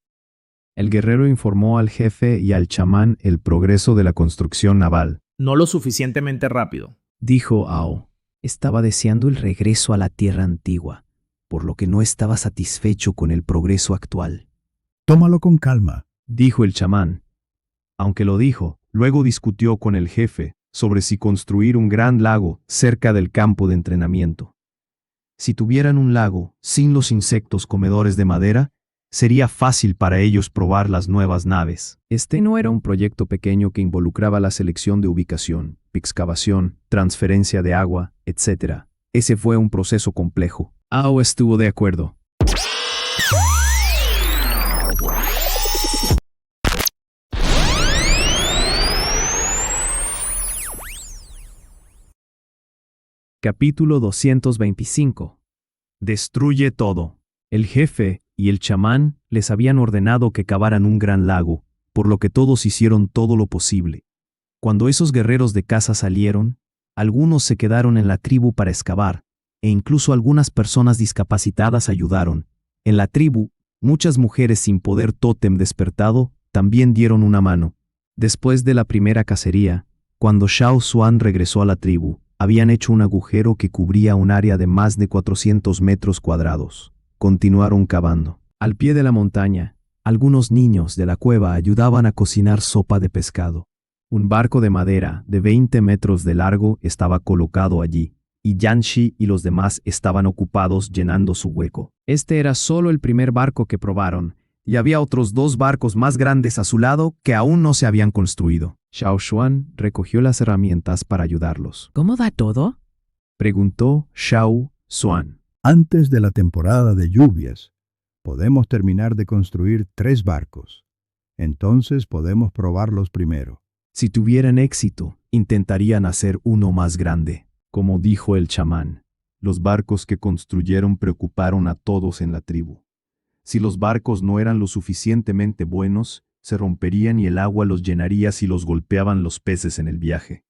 Speaker 1: El guerrero informó al jefe y al chamán el progreso de la construcción naval.
Speaker 3: No lo suficientemente rápido.
Speaker 1: Dijo Ao. Estaba deseando el regreso a la tierra antigua, por lo que no estaba satisfecho con el progreso actual.
Speaker 4: Tómalo con calma.
Speaker 1: Dijo el chamán. Aunque lo dijo, luego discutió con el jefe sobre si construir un gran lago cerca del campo de entrenamiento. Si tuvieran un lago sin los insectos comedores de madera, sería fácil para ellos probar las nuevas naves. Este no era un proyecto pequeño que involucraba la selección de ubicación, excavación, transferencia de agua, etc. Ese fue un proceso complejo. Ao estuvo de acuerdo. Capítulo 225. Destruye todo. El jefe y el chamán les habían ordenado que cavaran un gran lago, por lo que todos hicieron todo lo posible. Cuando esos guerreros de caza salieron, algunos se quedaron en la tribu para excavar, e incluso algunas personas discapacitadas ayudaron. En la tribu, muchas mujeres sin poder tótem despertado también dieron una mano. Después de la primera cacería, cuando Xiao Xuan regresó a la tribu, habían hecho un agujero que cubría un área de más de 400 metros cuadrados. Continuaron cavando. Al pie de la montaña, algunos niños de la cueva ayudaban a cocinar sopa de pescado. Un barco de madera de 20 metros de largo estaba colocado allí, y Yanxi y los demás estaban ocupados llenando su hueco. Este era solo el primer barco que probaron, y había otros 2 barcos más grandes a su lado que aún no se habían construido. Xiao Xuan recogió las herramientas para ayudarlos.
Speaker 2: ¿Cómo va todo?
Speaker 1: Preguntó Xiao Xuan.
Speaker 4: Antes de la temporada de lluvias, podemos terminar de construir 3 barcos. Entonces podemos probarlos primero.
Speaker 1: Si tuvieran éxito, intentarían hacer uno más grande. Como dijo el chamán, los barcos que construyeron preocuparon a todos en la tribu. Si los barcos no eran lo suficientemente buenos, se romperían y el agua los llenaría si los golpeaban los peces en el viaje.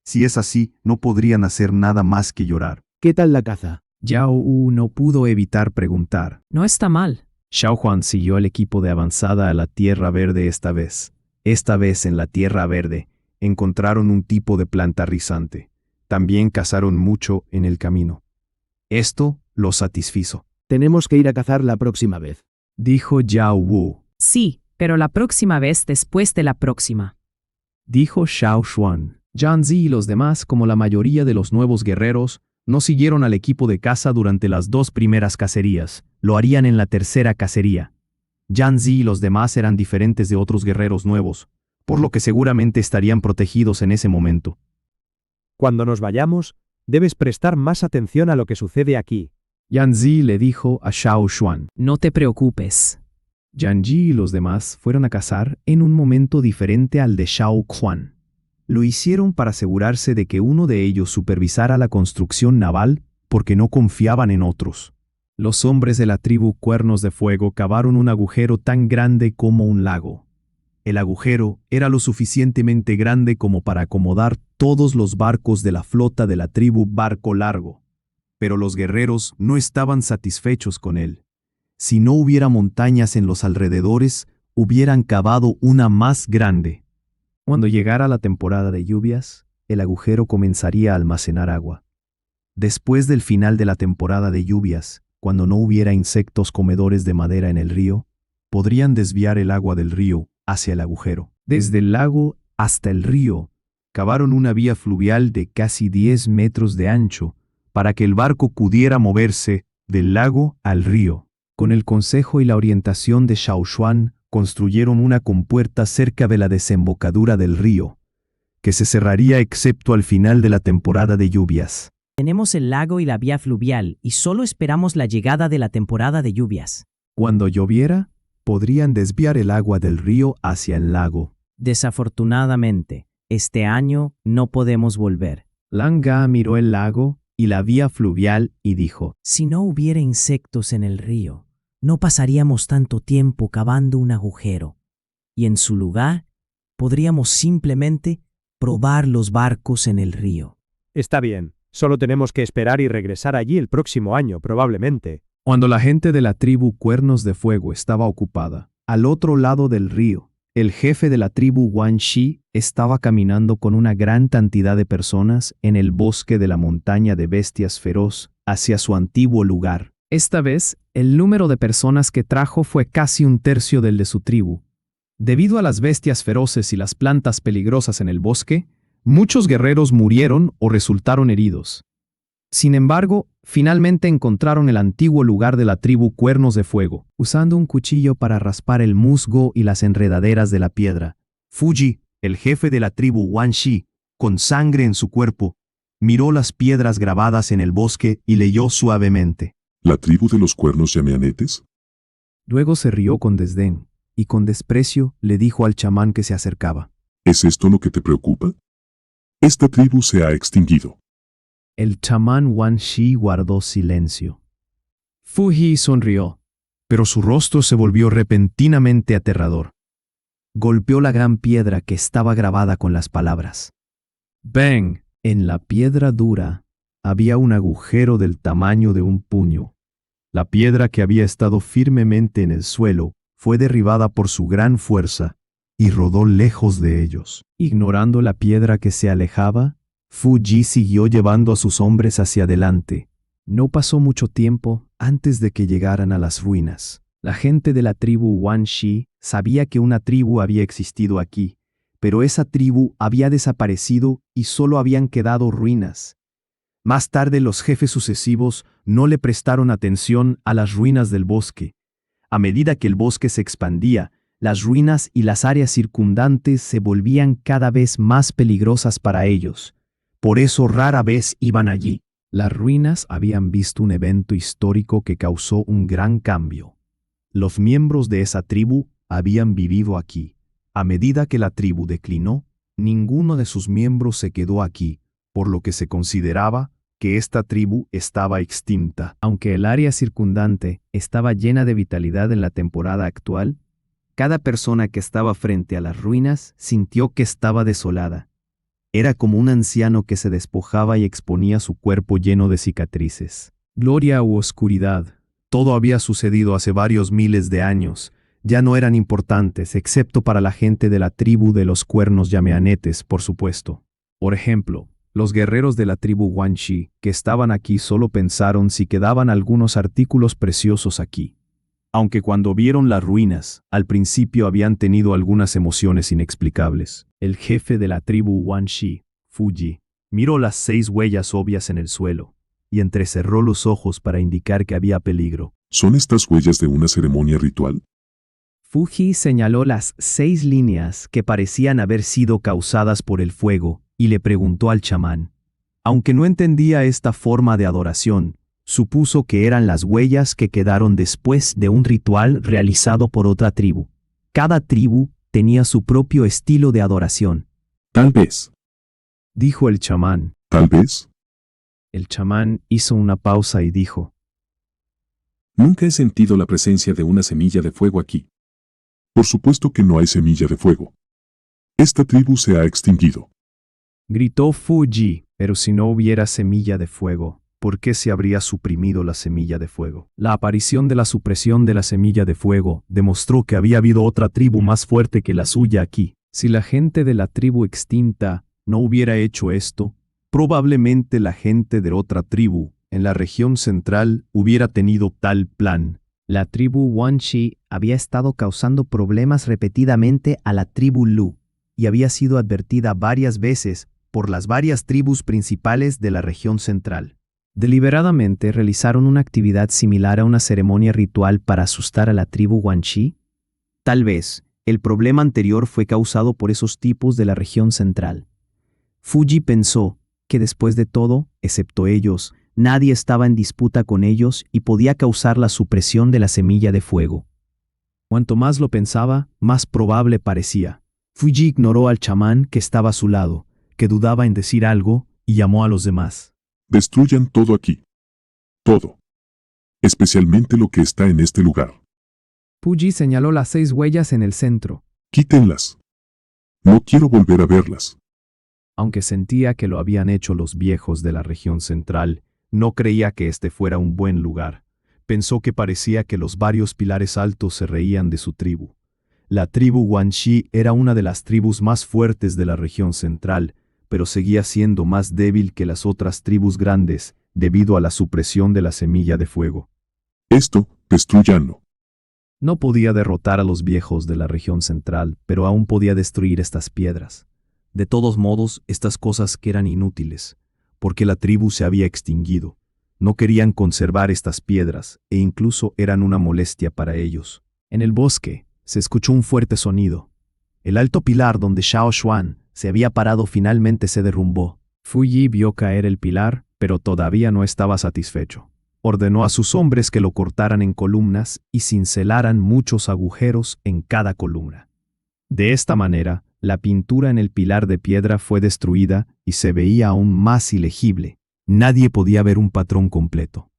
Speaker 1: Si es así, no podrían hacer nada más que llorar.
Speaker 8: ¿Qué tal la caza?
Speaker 1: Yao Wu no pudo evitar preguntar.
Speaker 2: No está mal.
Speaker 1: Xiao Juan siguió al equipo de avanzada a la Tierra Verde esta vez. Esta vez en la Tierra Verde, encontraron un tipo de planta rizante. También cazaron mucho en el camino. Esto los satisfizo.
Speaker 8: Tenemos que ir a cazar la próxima vez.
Speaker 1: Dijo Yao Wu.
Speaker 2: Sí, pero la próxima vez después de la próxima.
Speaker 1: Dijo Xiao Xuan. Yan Zi y los demás, como la mayoría de los nuevos guerreros, no siguieron al equipo de caza durante las 2 primeras cacerías. Lo harían en la tercera cacería. Yan Zi y los demás eran diferentes de otros guerreros nuevos, por lo que seguramente estarían protegidos en ese momento.
Speaker 11: Cuando nos vayamos, debes prestar más atención a lo que sucede aquí.
Speaker 1: Yan Zi le dijo a Xiao Xuan.
Speaker 2: No te preocupes.
Speaker 1: Yan Zi y los demás fueron a cazar en un momento diferente al de Xiao Xuan. Lo hicieron para asegurarse de que uno de ellos supervisara la construcción naval porque no confiaban en otros. Los hombres de la tribu Cuernos de Fuego cavaron un agujero tan grande como un lago. El agujero era lo suficientemente grande como para acomodar todos los barcos de la flota de la tribu Barco Largo. Pero los guerreros no estaban satisfechos con él. Si no hubiera montañas en los alrededores, hubieran cavado una más grande. Cuando llegara la temporada de lluvias, el agujero comenzaría a almacenar agua. Después del final de la temporada de lluvias, cuando no hubiera insectos comedores de madera en el río, podrían desviar el agua del río hacia el agujero. Desde el lago hasta el río, cavaron una vía fluvial de casi 10 metros de ancho para que el barco pudiera moverse del lago al río. Con el consejo y la orientación de Xiao Xuan, construyeron una compuerta cerca de la desembocadura del río, que se cerraría excepto al final de la temporada de lluvias.
Speaker 2: Tenemos el lago y la vía fluvial y solo esperamos la llegada de la temporada de lluvias.
Speaker 1: Cuando lloviera, podrían desviar el agua del río hacia el lago.
Speaker 2: Desafortunadamente, este año no podemos volver.
Speaker 1: Langa miró el lago y la vía fluvial y dijo:
Speaker 2: Si no hubiera insectos en el río, no pasaríamos tanto tiempo cavando un agujero. Y en su lugar, podríamos simplemente probar los barcos en el río.
Speaker 11: Está bien, solo tenemos que esperar y regresar allí el próximo año, probablemente.
Speaker 1: Cuando la gente de la tribu Cuernos de Fuego estaba ocupada, al otro lado del río, el jefe de la tribu Wan Shi estaba caminando con una gran cantidad de personas en el bosque de la montaña de bestias feroz hacia su antiguo lugar. Esta vez, el número de personas que trajo fue casi un tercio del de su tribu. Debido a las bestias feroces y las plantas peligrosas en el bosque, muchos guerreros murieron o resultaron heridos. Sin embargo, finalmente encontraron el antiguo lugar de la tribu Cuernos de Fuego. Usando un cuchillo para raspar el musgo y las enredaderas de la piedra, Fuji, el jefe de la tribu Wan Shi, con sangre en su cuerpo, miró las piedras grabadas en el bosque y leyó suavemente:
Speaker 10: ¿La tribu de los cuernos llameanetes?
Speaker 1: Luego se rió con desdén, y con desprecio le dijo al chamán que se acercaba:
Speaker 10: ¿Es esto lo que te preocupa? Esta tribu se ha extinguido.
Speaker 1: El chamán Wan Shi guardó silencio. Fuji sonrió, pero su rostro se volvió repentinamente aterrador. Golpeó la gran piedra que estaba grabada con las palabras. ¡Bang! En la piedra dura había un agujero del tamaño de un puño. La piedra que había estado firmemente en el suelo fue derribada por su gran fuerza y rodó lejos de ellos. Ignorando la piedra que se alejaba, Fuji siguió llevando a sus hombres hacia adelante. No pasó mucho tiempo antes de que llegaran a las ruinas. La gente de la tribu Wan Shi sabía que una tribu había existido aquí, pero esa tribu había desaparecido y solo habían quedado ruinas. Más tarde los jefes sucesivos no le prestaron atención a las ruinas del bosque. A medida que el bosque se expandía, las ruinas y las áreas circundantes se volvían cada vez más peligrosas para ellos. Por eso rara vez iban allí. Las ruinas habían visto un evento histórico que causó un gran cambio. Los miembros de esa tribu habían vivido aquí. A medida que la tribu declinó, ninguno de sus miembros se quedó aquí, por lo que se consideraba que esta tribu estaba extinta. Aunque el área circundante estaba llena de vitalidad en la temporada actual, cada persona que estaba frente a las ruinas sintió que estaba desolada. Era como un anciano que se despojaba y exponía su cuerpo lleno de cicatrices. Gloria u oscuridad, todo había sucedido hace varios miles de años. Ya no eran importantes, excepto para la gente de la tribu de los Cuernos llameanetes, por supuesto. Por ejemplo, los guerreros de la tribu Wan Shi, que estaban aquí, solo pensaron si quedaban algunos artículos preciosos aquí. Aunque cuando vieron las ruinas, al principio habían tenido algunas emociones inexplicables. El jefe de la tribu Wan Shi, Fuji, miró las 6 huellas obvias en el suelo y entrecerró los ojos para indicar que había peligro.
Speaker 10: ¿Son estas huellas de una ceremonia ritual?
Speaker 1: Fuji señaló las 6 líneas que parecían haber sido causadas por el fuego y le preguntó al chamán. Aunque no entendía esta forma de adoración, supuso que eran las huellas que quedaron después de un ritual realizado por otra tribu. Cada tribu tenía su propio estilo de adoración.
Speaker 10: Tal vez,
Speaker 1: dijo el chamán.
Speaker 10: Tal vez.
Speaker 1: El chamán hizo una pausa y dijo:
Speaker 10: Nunca he sentido la presencia de una semilla de fuego aquí. Por supuesto que no hay semilla de fuego. Esta tribu se ha extinguido.
Speaker 1: Gritó Fuji, pero si no hubiera semilla de fuego, ¿por qué se habría suprimido la semilla de fuego? La aparición de la supresión de la semilla de fuego demostró que había habido otra tribu más fuerte que la suya aquí. Si la gente de la tribu extinta no hubiera hecho esto, probablemente la gente de otra tribu en la región central hubiera tenido tal plan. La tribu Wan Shi había estado causando problemas repetidamente a la tribu Lu y había sido advertida varias veces por las varias tribus principales de la región central. Deliberadamente realizaron una actividad similar a una ceremonia ritual para asustar a la tribu Wan Shi. Tal vez, el problema anterior fue causado por esos tipos de la región central. Fuji pensó que después de todo, excepto ellos, nadie estaba en disputa con ellos y podía causar la supresión de la semilla de fuego. Cuanto más lo pensaba, más probable parecía. Fuji ignoró al chamán que estaba a su lado, que dudaba en decir algo, y llamó a los demás.
Speaker 10: Destruyan todo aquí. Todo. Especialmente lo que está en este lugar.
Speaker 12: Fuji señaló las 6 huellas en el centro.
Speaker 10: Quítenlas. No quiero volver a verlas.
Speaker 1: Aunque sentía que lo habían hecho los viejos de la región central, no creía que este fuera un buen lugar. Pensó que parecía que los varios pilares altos se reían de su tribu. La tribu Guanxi era una de las tribus más fuertes de la región central, pero seguía siendo más débil que las otras tribus grandes debido a la supresión de la semilla de fuego.
Speaker 10: Esto, destruyanlo.
Speaker 1: No podía derrotar a los viejos de la región central, pero aún podía destruir estas piedras. De todos modos, estas cosas que eran inútiles, porque la tribu se había extinguido. No querían conservar estas piedras, e incluso eran una molestia para ellos. En el bosque, se escuchó un fuerte sonido. El alto pilar donde Xiao Xuan se había parado finalmente se derrumbó. Fuji vio caer el pilar, pero todavía no estaba satisfecho. Ordenó a sus hombres que lo cortaran en columnas y cincelaran muchos agujeros en cada columna. De esta manera, la pintura en el pilar de piedra fue destruida y se veía aún más ilegible. Nadie podía ver un patrón completo.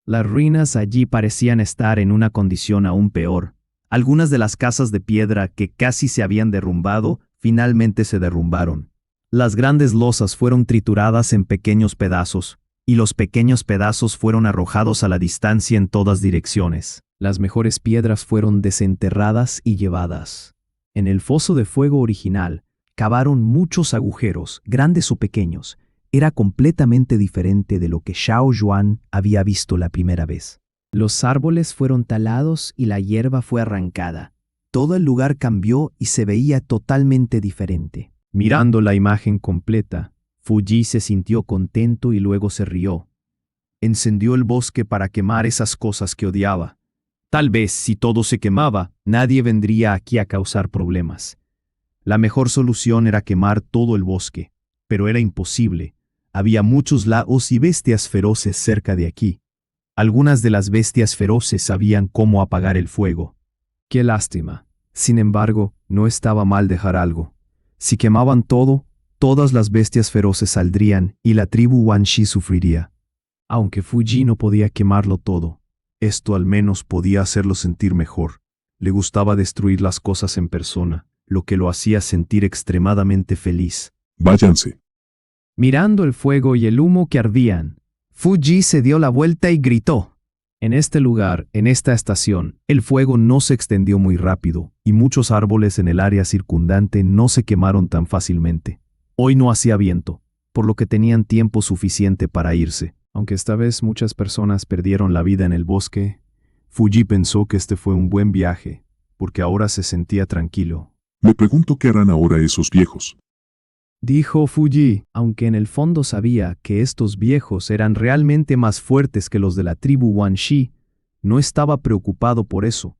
Speaker 1: Las ruinas allí parecían estar en una condición aún peor. Algunas de las casas de piedra que casi se habían derrumbado, finalmente se derrumbaron. Las grandes losas fueron trituradas en pequeños pedazos, y los pequeños pedazos fueron arrojados a la distancia en todas direcciones. Las mejores piedras fueron desenterradas y llevadas. En el foso de fuego original, cavaron muchos agujeros, grandes o pequeños. Era completamente diferente de lo que Xiao Yuan había visto la primera vez. Los árboles fueron talados y la hierba fue arrancada. Todo el lugar cambió y se veía totalmente diferente. Mirando la imagen completa, Fuji se sintió contento y luego se rió. Encendió el bosque para quemar esas cosas que odiaba. Tal vez, si todo se quemaba, nadie vendría aquí a causar problemas. La mejor solución era quemar todo el bosque, pero era imposible. Había muchos lagos y bestias feroces cerca de aquí. Algunas de las bestias feroces sabían cómo apagar el fuego. Qué lástima. Sin embargo, no estaba mal dejar algo. Si quemaban todo, todas las bestias feroces saldrían y la tribu Guanxi sufriría. Aunque Fuji no podía quemarlo todo, esto al menos podía hacerlo sentir mejor. Le gustaba destruir las cosas en persona, lo que lo hacía sentir extremadamente feliz.
Speaker 10: Váyanse.
Speaker 12: Mirando el fuego y el humo que ardían, Fuji se dio la vuelta y gritó.
Speaker 1: En este lugar, en esta estación, el fuego no se extendió muy rápido y muchos árboles en el área circundante no se quemaron tan fácilmente. Hoy no hacía viento, por lo que tenían tiempo suficiente para irse. Aunque esta vez muchas personas perdieron la vida en el bosque, Fuji pensó que este fue un buen viaje, porque ahora se sentía tranquilo.
Speaker 10: Me pregunto qué harán ahora esos viejos.
Speaker 1: Dijo Fuji, aunque en el fondo sabía que estos viejos eran realmente más fuertes que los de la tribu Guanxi, no estaba preocupado por eso.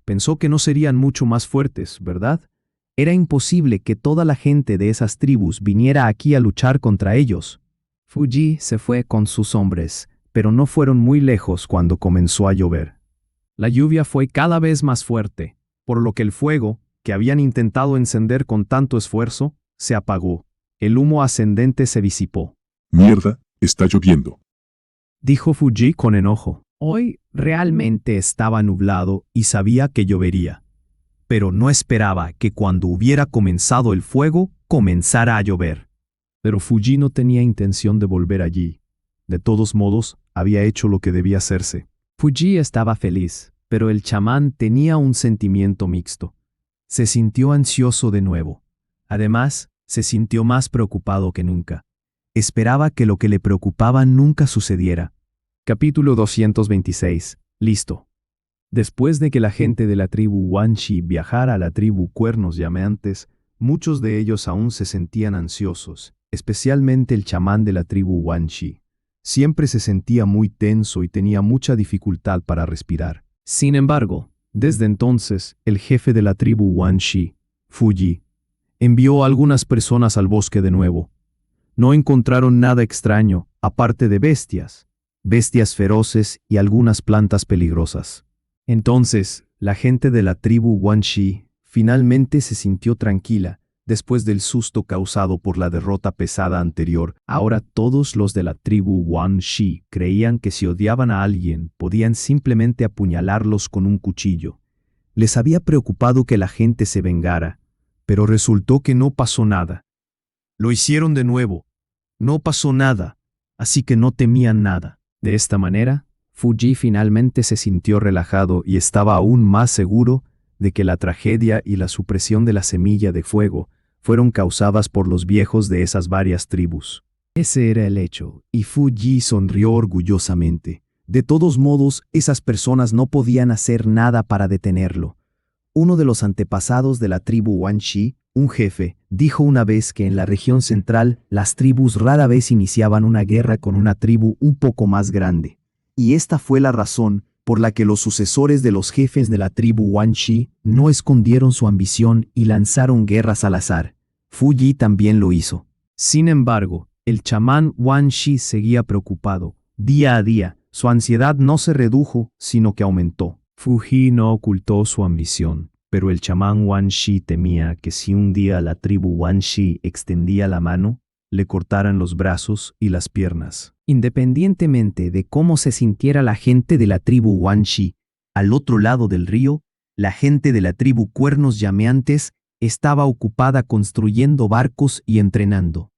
Speaker 1: Pensó que no serían mucho más fuertes, ¿verdad? Era imposible que toda la gente de esas tribus viniera aquí a luchar contra ellos. Fuji se fue con sus hombres, pero no fueron muy lejos cuando comenzó a llover. La lluvia fue cada vez más fuerte, por lo que el fuego, que habían intentado encender con tanto esfuerzo, se apagó. El humo ascendente se disipó.
Speaker 10: Mierda, está lloviendo.
Speaker 1: Dijo Fuji con enojo. Hoy realmente estaba nublado y sabía que llovería. Pero no esperaba que cuando hubiera comenzado el fuego, comenzara a llover. Pero Fuji no tenía intención de volver allí. De todos modos, había hecho lo que debía hacerse. Fuji estaba feliz, pero el chamán tenía un sentimiento mixto. Se sintió ansioso de nuevo. Además, se sintió más preocupado que nunca. Esperaba que lo que le preocupaba nunca sucediera. Capítulo 226. Listo. Después de que la gente de la tribu Guanxi viajara a la tribu Cuernos Llameantes, muchos de ellos aún se sentían ansiosos, especialmente el chamán de la tribu Guanxi. Siempre se sentía muy tenso y tenía mucha dificultad para respirar. Sin embargo, desde entonces, el jefe de la tribu Guanxi, Fuji, envió a algunas personas al bosque de nuevo. No encontraron nada extraño, aparte de bestias feroces y algunas plantas peligrosas. Entonces, la gente de la tribu Guanxi finalmente se sintió tranquila después del susto causado por la derrota pesada anterior. Ahora todos los de la tribu Guanxi creían que si odiaban a alguien, podían simplemente apuñalarlos con un cuchillo. Les había preocupado que la gente se vengara, pero resultó que no pasó nada. Lo hicieron de nuevo. No pasó nada, así que no temían nada. De esta manera, Fu Ji finalmente se sintió relajado y estaba aún más seguro de que la tragedia y la supresión de la semilla de fuego fueron causadas por los viejos de esas varias tribus. Ese era el hecho, y Fu Ji sonrió orgullosamente. De todos modos, esas personas no podían hacer nada para detenerlo. Uno de los antepasados de la tribu Guanxi, un jefe, dijo una vez que en la región central las tribus rara vez iniciaban una guerra con una tribu un poco más grande. Y esta fue la razón por la que los sucesores de los jefes de la tribu Guanxi no escondieron su ambición y lanzaron guerras al azar. Fu Ji también lo hizo. Sin embargo, el chamán Guanxi seguía preocupado. Día a día, su ansiedad no se redujo, sino que aumentó. Fu Ji no ocultó su ambición, pero el chamán Guanxi temía que si un día la tribu Guanxi extendía la mano, le cortaran los brazos y las piernas. Independientemente de cómo se sintiera la gente de la tribu Guanxi, al otro lado del río, la gente de la tribu Cuernos Llameantes estaba ocupada construyendo barcos y entrenando.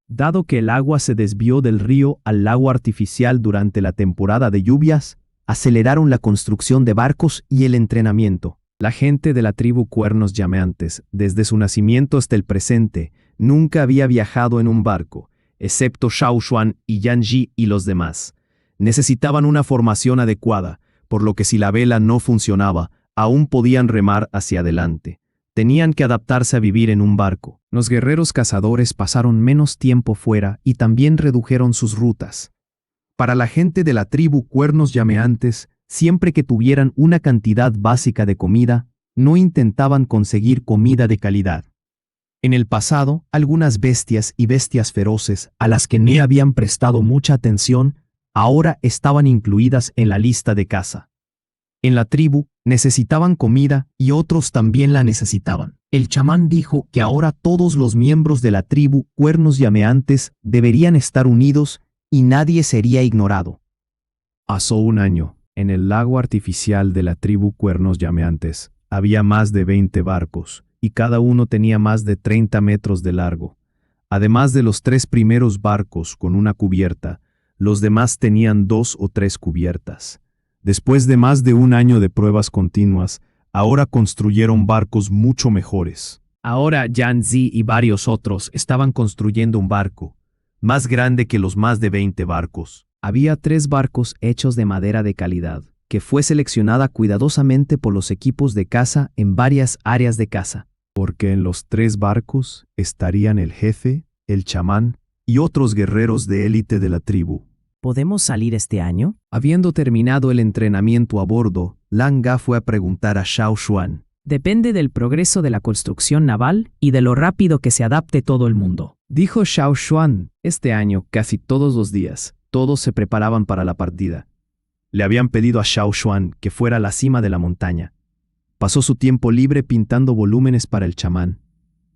Speaker 1: Dado que el agua se desvió del río al lago artificial durante la temporada de lluvias, aceleraron la construcción de barcos y el entrenamiento. La gente de la tribu Cuernos Llameantes, desde su nacimiento hasta el presente, nunca había viajado en un barco, excepto Xiao Xuan y Yan Ji y los demás. Necesitaban una formación adecuada, por lo que si la vela no funcionaba, aún podían remar hacia adelante. Tenían que adaptarse a vivir en un barco. Los guerreros cazadores pasaron menos tiempo fuera y también redujeron sus rutas. Para la gente de la tribu Cuernos Llameantes, siempre que tuvieran una cantidad básica de comida, no intentaban conseguir comida de calidad. En el pasado, algunas bestias y bestias feroces, a las que no habían prestado mucha atención, ahora estaban incluidas en la lista de caza. En la tribu, necesitaban comida y otros también la necesitaban. El chamán dijo que ahora todos los miembros de la tribu Cuernos Llameantes deberían estar unidos y nadie sería ignorado. Pasó un año. En el lago artificial de la tribu Cuernos Llameantes había más de 20 barcos, y cada uno tenía más de 30 metros de largo. Además de los 3 primeros barcos con una cubierta, los demás tenían 2 o 3 cubiertas. Después de más de un año de pruebas continuas, ahora construyeron barcos mucho mejores. Ahora Yan Zi y varios otros estaban construyendo un barco, más grande que los más de 20 barcos. Había 3 barcos hechos de madera de calidad, que fue seleccionada cuidadosamente por los equipos de caza en varias áreas de caza. Porque en los 3 barcos estarían el jefe, el chamán y otros guerreros de élite de la tribu.
Speaker 2: ¿Podemos salir este año?
Speaker 1: Habiendo terminado el entrenamiento a bordo, Lang Ga fue a preguntar a Xiao Xuan.
Speaker 2: Depende del progreso de la construcción naval y de lo rápido que se adapte todo el mundo.
Speaker 1: Dijo Xiao Xuan. Este año, casi todos los días, todos se preparaban para la partida. Le habían pedido a Xiao Xuan que fuera a la cima de la montaña. Pasó su tiempo libre pintando volúmenes para el chamán.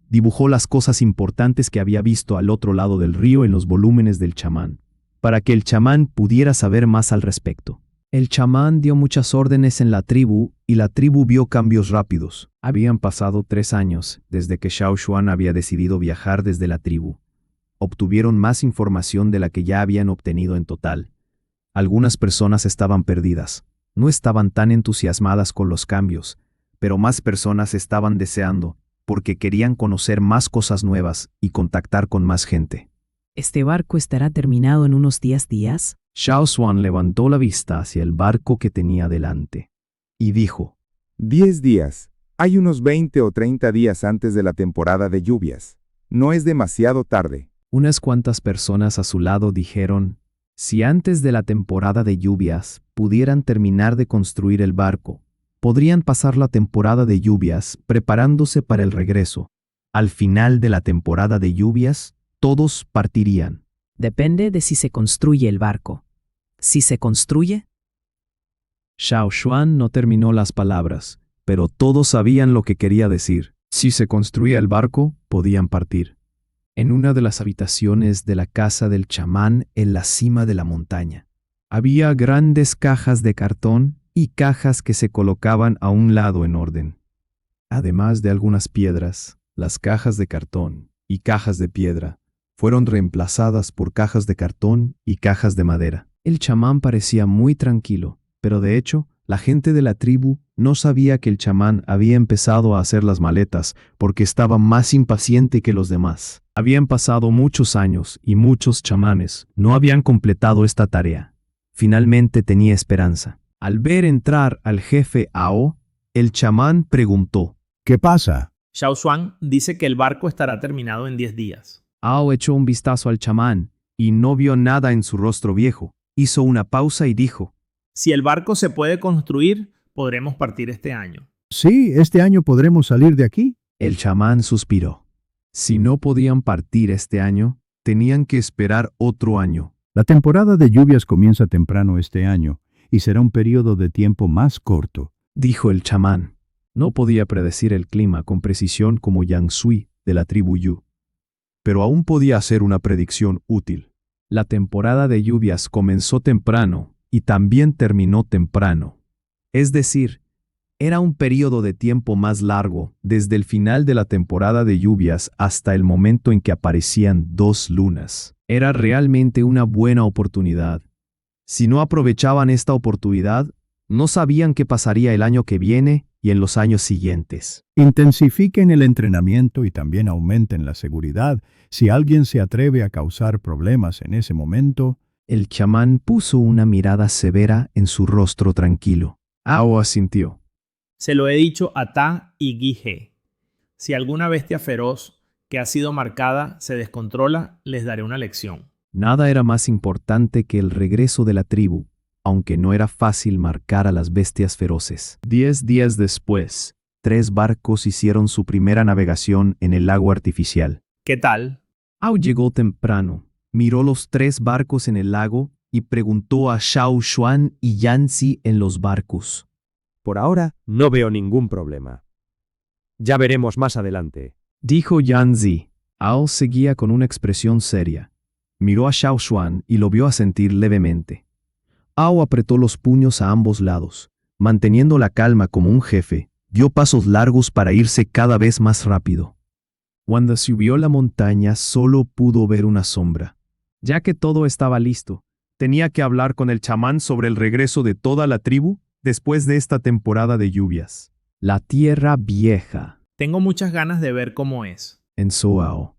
Speaker 1: Dibujó las cosas importantes que había visto al otro lado del río en los volúmenes del chamán, para que el chamán pudiera saber más al respecto. El chamán dio muchas órdenes en la tribu y la tribu vio cambios rápidos. Habían pasado 3 años desde que Xiao Xuan había decidido viajar desde la tribu. Obtuvieron más información de la que ya habían obtenido en total. Algunas personas estaban perdidas, no estaban tan entusiasmadas con los cambios, pero más personas estaban deseando, porque querían conocer más cosas nuevas y contactar con más gente.
Speaker 2: ¿Este barco estará terminado en unos 10 días?
Speaker 1: Xiao Xuan levantó la vista hacia el barco que tenía delante y dijo:
Speaker 7: 10 días. Hay unos 20 o 30 días antes de la temporada de lluvias. No es demasiado tarde.
Speaker 1: Unas cuantas personas a su lado dijeron: si antes de la temporada de lluvias pudieran terminar de construir el barco, podrían pasar la temporada de lluvias preparándose para el regreso. Al final de la temporada de lluvias, todos partirían.
Speaker 2: Depende de si se construye el barco. Si se construye,
Speaker 1: Xiao Xuan no terminó las palabras, pero todos sabían lo que quería decir. Si se construía el barco, podían partir. En una de las habitaciones de la casa del chamán en la cima de la montaña, había grandes cajas de cartón y cajas que se colocaban a un lado en orden. Además de algunas piedras, las cajas de cartón y cajas de piedra fueron reemplazadas por cajas de cartón y cajas de madera. El chamán parecía muy tranquilo, pero de hecho, la gente de la tribu no sabía que el chamán había empezado a hacer las maletas porque estaba más impaciente que los demás. Habían pasado muchos años y muchos chamanes no habían completado esta tarea. Finalmente tenía esperanza. Al ver entrar al jefe Ao, el chamán preguntó:
Speaker 4: ¿Qué pasa?
Speaker 3: Xiao Xuan dice que el barco estará terminado en 10 días.
Speaker 1: Ao echó un vistazo al chamán y no vio nada en su rostro viejo. Hizo una pausa y dijo:
Speaker 3: Si el barco se puede construir, podremos partir este año.
Speaker 4: Sí, este año podremos salir de aquí.
Speaker 1: El chamán suspiró. Si no podían partir este año, tenían que esperar otro año.
Speaker 4: La temporada de lluvias comienza temprano este año y será un periodo de tiempo más corto,
Speaker 1: dijo el chamán. No podía predecir el clima con precisión como Yang Sui de la tribu Yu, pero aún podía hacer una predicción útil. La temporada de lluvias comenzó temprano y también terminó temprano. Es decir, era un periodo de tiempo más largo, desde el final de la temporada de lluvias hasta el momento en que aparecían 2 lunas. Era realmente una buena oportunidad. Si no aprovechaban esta oportunidad, no sabían qué pasaría el año que viene y en los años siguientes.
Speaker 4: Intensifiquen el entrenamiento y también aumenten la seguridad. Si alguien se atreve a causar problemas en ese momento,
Speaker 1: el chamán puso una mirada severa en su rostro tranquilo. Ao asintió.
Speaker 3: Se lo he dicho a Ta y Guige. Si alguna bestia feroz que ha sido marcada se descontrola, les daré una lección.
Speaker 1: Nada era más importante que el regreso de la tribu, aunque no era fácil marcar a las bestias feroces. 10 días después, 3 barcos hicieron su primera navegación en el lago artificial.
Speaker 3: ¿Qué tal?
Speaker 1: Ao llegó temprano, miró los 3 barcos en el lago y preguntó a Xiao Xuan y Yanzi en los barcos.
Speaker 11: Por ahora, no veo ningún problema. Ya veremos más adelante,
Speaker 1: dijo Yanzi. Ao seguía con una expresión seria. Miró a Xiao Xuan y lo vio asentir levemente. Ao apretó los puños a ambos lados. Manteniendo la calma como un jefe, dio pasos largos para irse cada vez más rápido. Cuando subió la montaña solo pudo ver una sombra. Ya que todo estaba listo, tenía que hablar con el chamán sobre el regreso de toda la tribu después de esta temporada de lluvias. La tierra vieja.
Speaker 3: Tengo muchas ganas de ver cómo es.
Speaker 1: Pensó Ao.